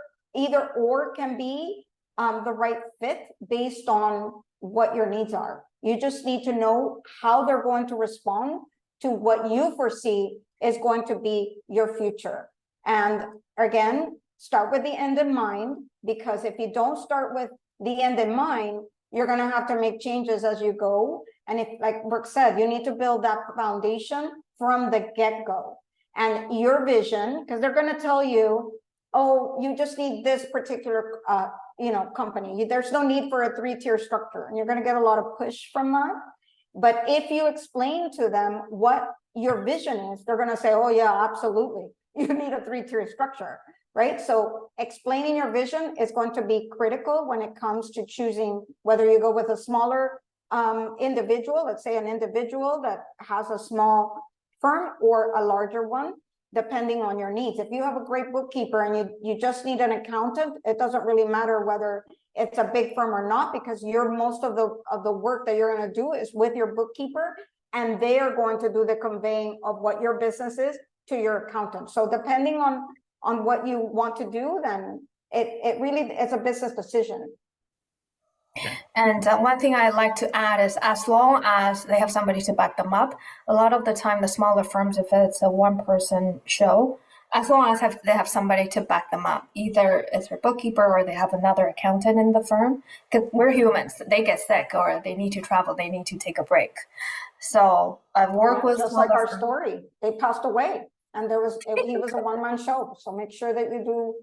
or can be the right fit based on what your needs are. You just need to know how they're going to respond to what you foresee is going to be your future. And again, start with the end in mind, because if you don't start with the end in mind, you're going to have to make changes as you go. And if, like Brooke said, you need to build that foundation from the get-go. And your vision, because they're going to tell you, oh, you just need this particular company. There's no need for a 3-tier structure, and you're going to get a lot of push from that. But if you explain to them what your vision is, they're going to say, oh yeah, absolutely, you need a 3-tier structure, right? So explaining your vision is going to be critical when it comes to choosing whether you go with a smaller individual, let's say an individual that has a small firm, or a larger one, depending on your needs. If you have a great bookkeeper and you just need an accountant, it doesn't really matter whether it's a big firm or not, because most of the work that you're going to do is with your bookkeeper, and they are going to do the conveying of what your business is to your accountant. So depending on what you want to do, then it really is a business decision. And one thing I like to add is, as long as they have somebody to back them up, a lot of the time, the smaller firms, if it's a one-person show, as long as they have somebody to back them up, either it's their bookkeeper or they have another accountant in the firm, because we're humans. They get sick or they need to travel, they need to take a break. So I've worked with just like our story. They passed away, and he was a one-man show. So make sure that you do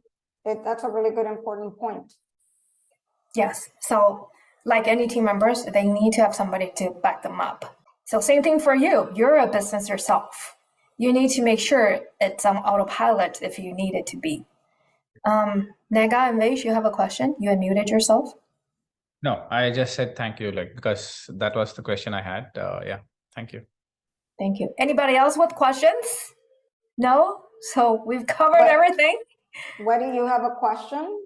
it. That's a really good, important point. Yes. So like any team members, they need to have somebody to back them up. So same thing for you. You're a business yourself. You need to make sure it's on autopilot if you need it to be. Nega and Vaish, you have a question? You unmuted yourself? No, I just said thank you, because that was the question I had. Yeah, thank you. Thank you. Anybody else with questions? No? So we've covered everything. Whether you have a question?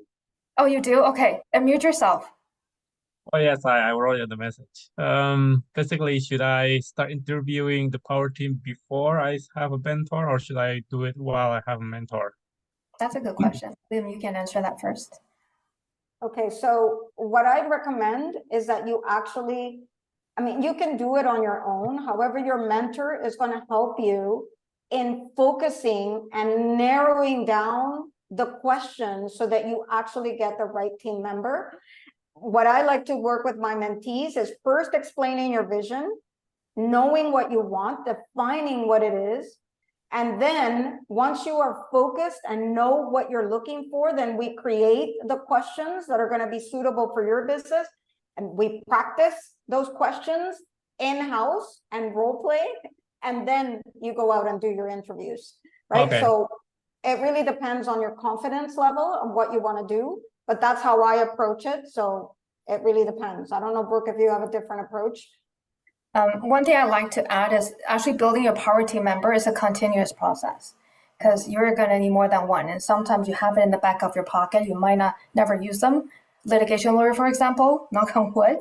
Oh, you do? Okay. Unmute yourself. Oh yes, I wrote you the message. Basically, should I start interviewing the power team before I have a mentor, or should I do it while I have a mentor? That's a good question. Liam, you can answer that first. Okay, so what I'd recommend is that you actually, you can do it on your own. However, your mentor is going to help you in focusing and narrowing down the questions so that you actually get the right team member. What I like to work with my mentees is first explaining your vision, knowing what you want, defining what it is. And then once you are focused and know what you're looking for, then we create the questions that are going to be suitable for your business. And we practice those questions in-house and role play. And then you go out and do your interviews, right? Okay. So it really depends on your confidence level of what you want to do, but that's how I approach it. So it really depends. I don't know, Brooke, if you have a different approach. One thing I'd like to add is actually building a power team member is a continuous process because you're going to need more than one. And sometimes you have it in the back of your pocket. You might not never use them. Litigation lawyer, for example, knock on wood.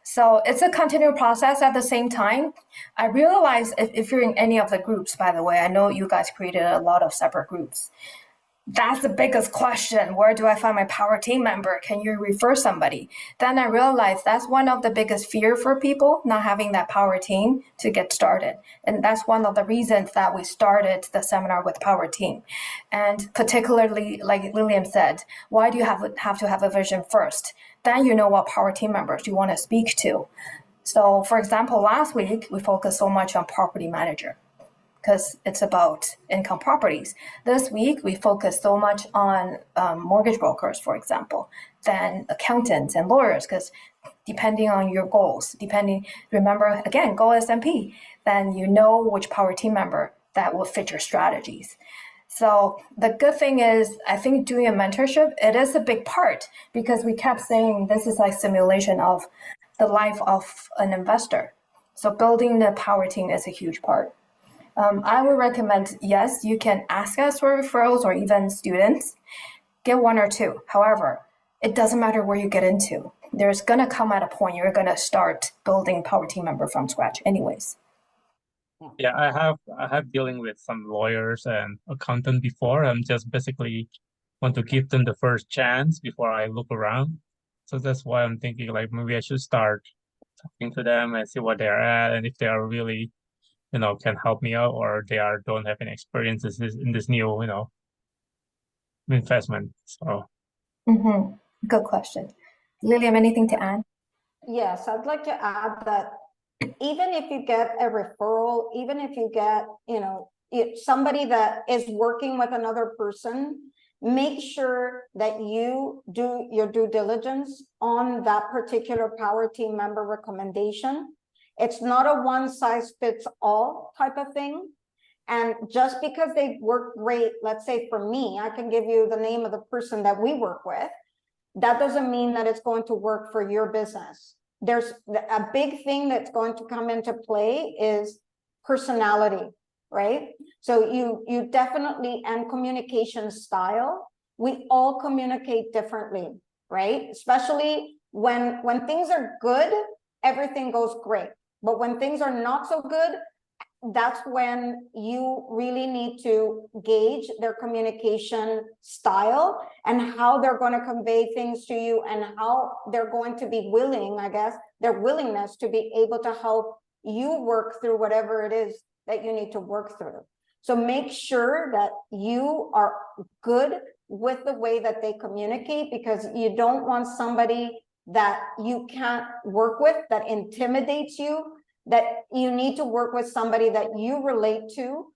So it's a continual process. At the same time, I realize if you're in any of the groups, by the way, I know you guys created a lot of separate groups. That's the biggest question. Where do I find my power team member? Can you refer somebody? Then I realized that's one of the biggest fear for people, not having that power team to get started. And that's one of the reasons that we started the seminar with power team. And particularly, like Liliam said, why do you have to have a vision first? Then you know what power team members you want to speak to. So for example, last week, we focused so much on property manager, because it's about income properties. This week, we focus so much on mortgage brokers, for example, then accountants and lawyers, because depending on your goals, remember, again, goal SMP, then you know which power team member that will fit your strategies. So the good thing is, I think doing a mentorship, it is a big part because we kept saying this is like simulation of the life of an investor. So building the power team is a huge part. I would recommend, yes, you can ask us for referrals or even students, get one or two. However, it doesn't matter where you get into. There's going to come at a point you're going to start building power team member from scratch anyways. Yeah, I have dealing with some lawyers and accountant before. I'm just basically want to give them the first chance before I look around. So that's why I'm thinking like maybe I should start talking to them and see what they're at and if they are really can help me out, or they don't have any experiences in this new, investment. So. Good question. Liliam, anything to add? Yes, I'd like to add that even if you get a referral, even if you get, somebody that is working with another person, make sure that you do your due diligence on that particular power team member recommendation. It's not a one size fits all type of thing. And just because they work great, let's say for me, I can give you the name of the person that we work with. That doesn't mean that it's going to work for your business. There's a big thing that's going to come into play is personality, right? So you definitely, and communication style, we all communicate differently, right? Especially when things are good, everything goes great. But when things are not so good, that's when you really need to gauge their communication style and how they're going to convey things to you and how they're going to be willing, I guess, their willingness to be able to help you work through whatever it is that you need to work through. So make sure that you are good with the way that they communicate, because you don't want somebody that you can't work with, that intimidates you, that you need to work with somebody that you relate to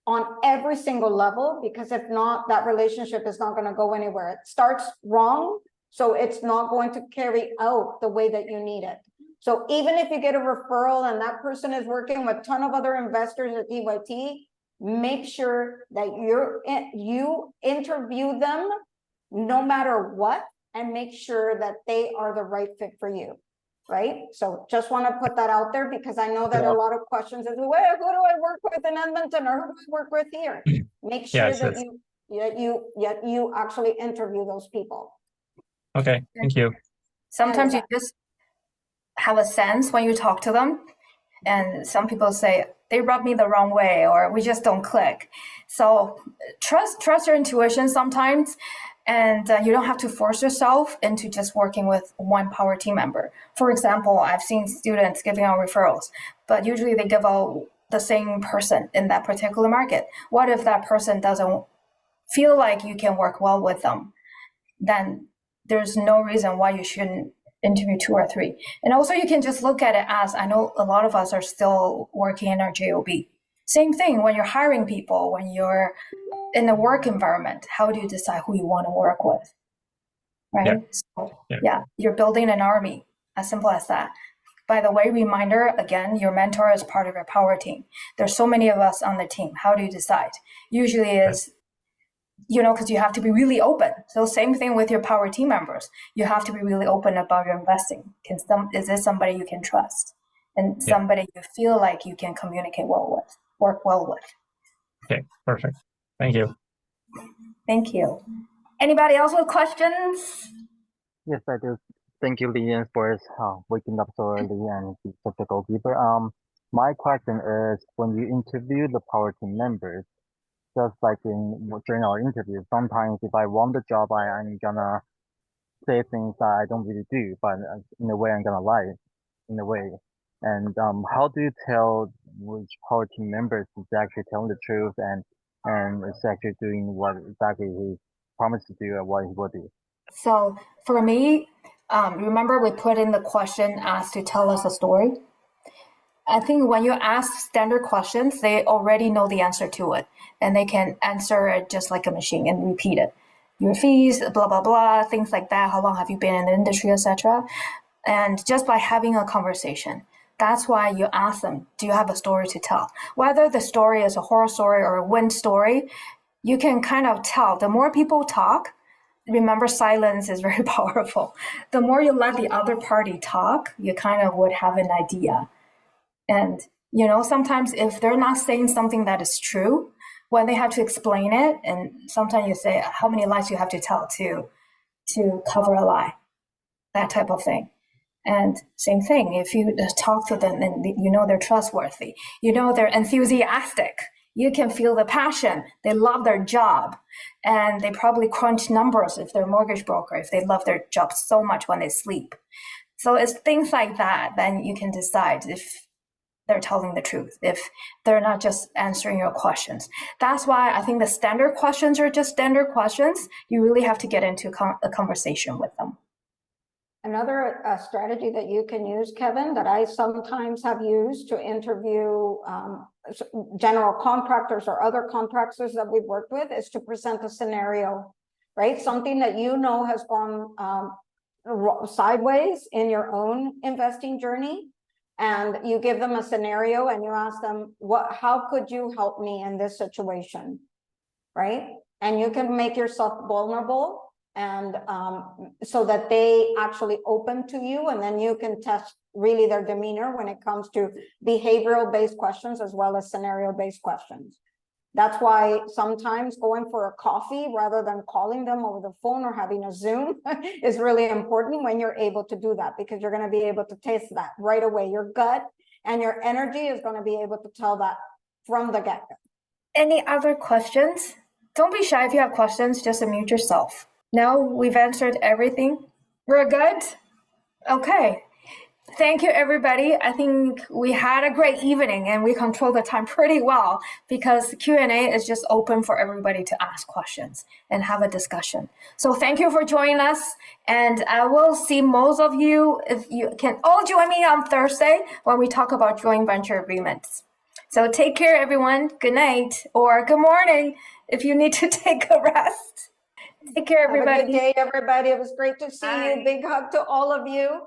on every single level, because if not, that relationship is not going to go anywhere. It starts wrong, so it's not going to carry out the way that you need it. So even if you get a referral and that person is working with a ton of other investors at EYT, make sure that you interview them no matter what, and make sure that they are the right fit for you, right? So just want to put that out there, because I know that a lot of questions is, well, who do I work with in Edmonton, or who do I work with here? Make sure that you actually interview those people. Okay, thank you. Sometimes you just have a sense when you talk to them, and some people say they rub me the wrong way, or we just don't click. So trust your intuition sometimes. And you don't have to force yourself into just working with one power team member. For example, I've seen students giving out referrals, but usually they give out the same person in that particular market. What if that person doesn't feel like you can work well with them, then there's no reason why you shouldn't interview 2 or 3. And also you can just look at it as, I know a lot of us are still working in our JOB. Same thing when you're hiring people, when you're in the work environment, how do you decide who you want to work with? Right? Yeah. So, Yeah. yeah, you're building an army, as simple as that. By the way, reminder, again, your mentor is part of your power team. There's so many of us on the team. How do you decide? Usually is, because you have to be really open. So same thing with your power team members. You have to be really open about your investing. Is this somebody you can trust? And somebody you feel like you can communicate well with, work well with. Okay, perfect. Thank you. Thank you. Anybody else with questions? Yes, I do. Thank you, Lilian, for waking up so early and be such a goalkeeper. My question is, when you interview the power team members, just like during our interview, sometimes if I want the job, I'm gonna say things that I don't really do, but in a way I'm gonna lie, in a way. And how do you tell which power team members is actually telling the truth and is actually doing what exactly he promised to do and what he will do? So for me, remember we put in the question asked to tell us a story. I think when you ask standard questions, they already know the answer to it, and they can answer it just like a machine and repeat it. Your fees, blah, blah, blah, things like that. How long have you been in the industry, etc. And just by having a conversation, that's why you ask them, do you have a story to tell? Whether the story is a horror story or a win story, you can kind of tell. The more people talk, remember, silence is very powerful. The more you let the other party talk, you kind of would have an idea. And, sometimes if they're not saying something that is true, when they have to explain it, and sometimes you say, how many lies you have to tell to cover a lie, that type of thing. And same thing, if you talk to them and they're trustworthy, they're enthusiastic, you can feel the passion, they love their job, and they probably crunch numbers if they're a mortgage broker, if they love their job so much when they sleep. So it's things like that, then you can decide if they're telling the truth, if they're not just answering your questions. That's why I think the standard questions are just standard questions. You really have to get into a conversation with them. Another strategy that you can use, Kevin, that I sometimes have used to interview general contractors or other contractors that we've worked with, is to present a scenario, right? Something that has gone sideways in your own investing journey. And you give them a scenario and you ask them, how could you help me in this situation, right? And you can make yourself vulnerable, and so that they actually open to you, and then you can test really their demeanor when it comes to behavioral based questions as well as scenario based questions. That's why sometimes going for a coffee rather than calling them over the phone or having a Zoom is really important when you're able to do that, because you're going to be able to taste that right away. Your gut and your energy is going to be able to tell that from the get-go. Any other questions? Don't be shy if you have questions, just unmute yourself. Now we've answered everything. We're good? Okay. Thank you, everybody. I think we had a great evening and we controlled the time pretty well, because Q&A is just open for everybody to ask questions and have a discussion. So thank you for joining us, and I will see most of you, if you can all join me on Thursday when we talk about joint venture agreements. So take care, everyone. Good night or good morning if you need to take a rest. Take care, everybody. Have a good day, everybody. It was great to see Bye. you. Big hug to all of you.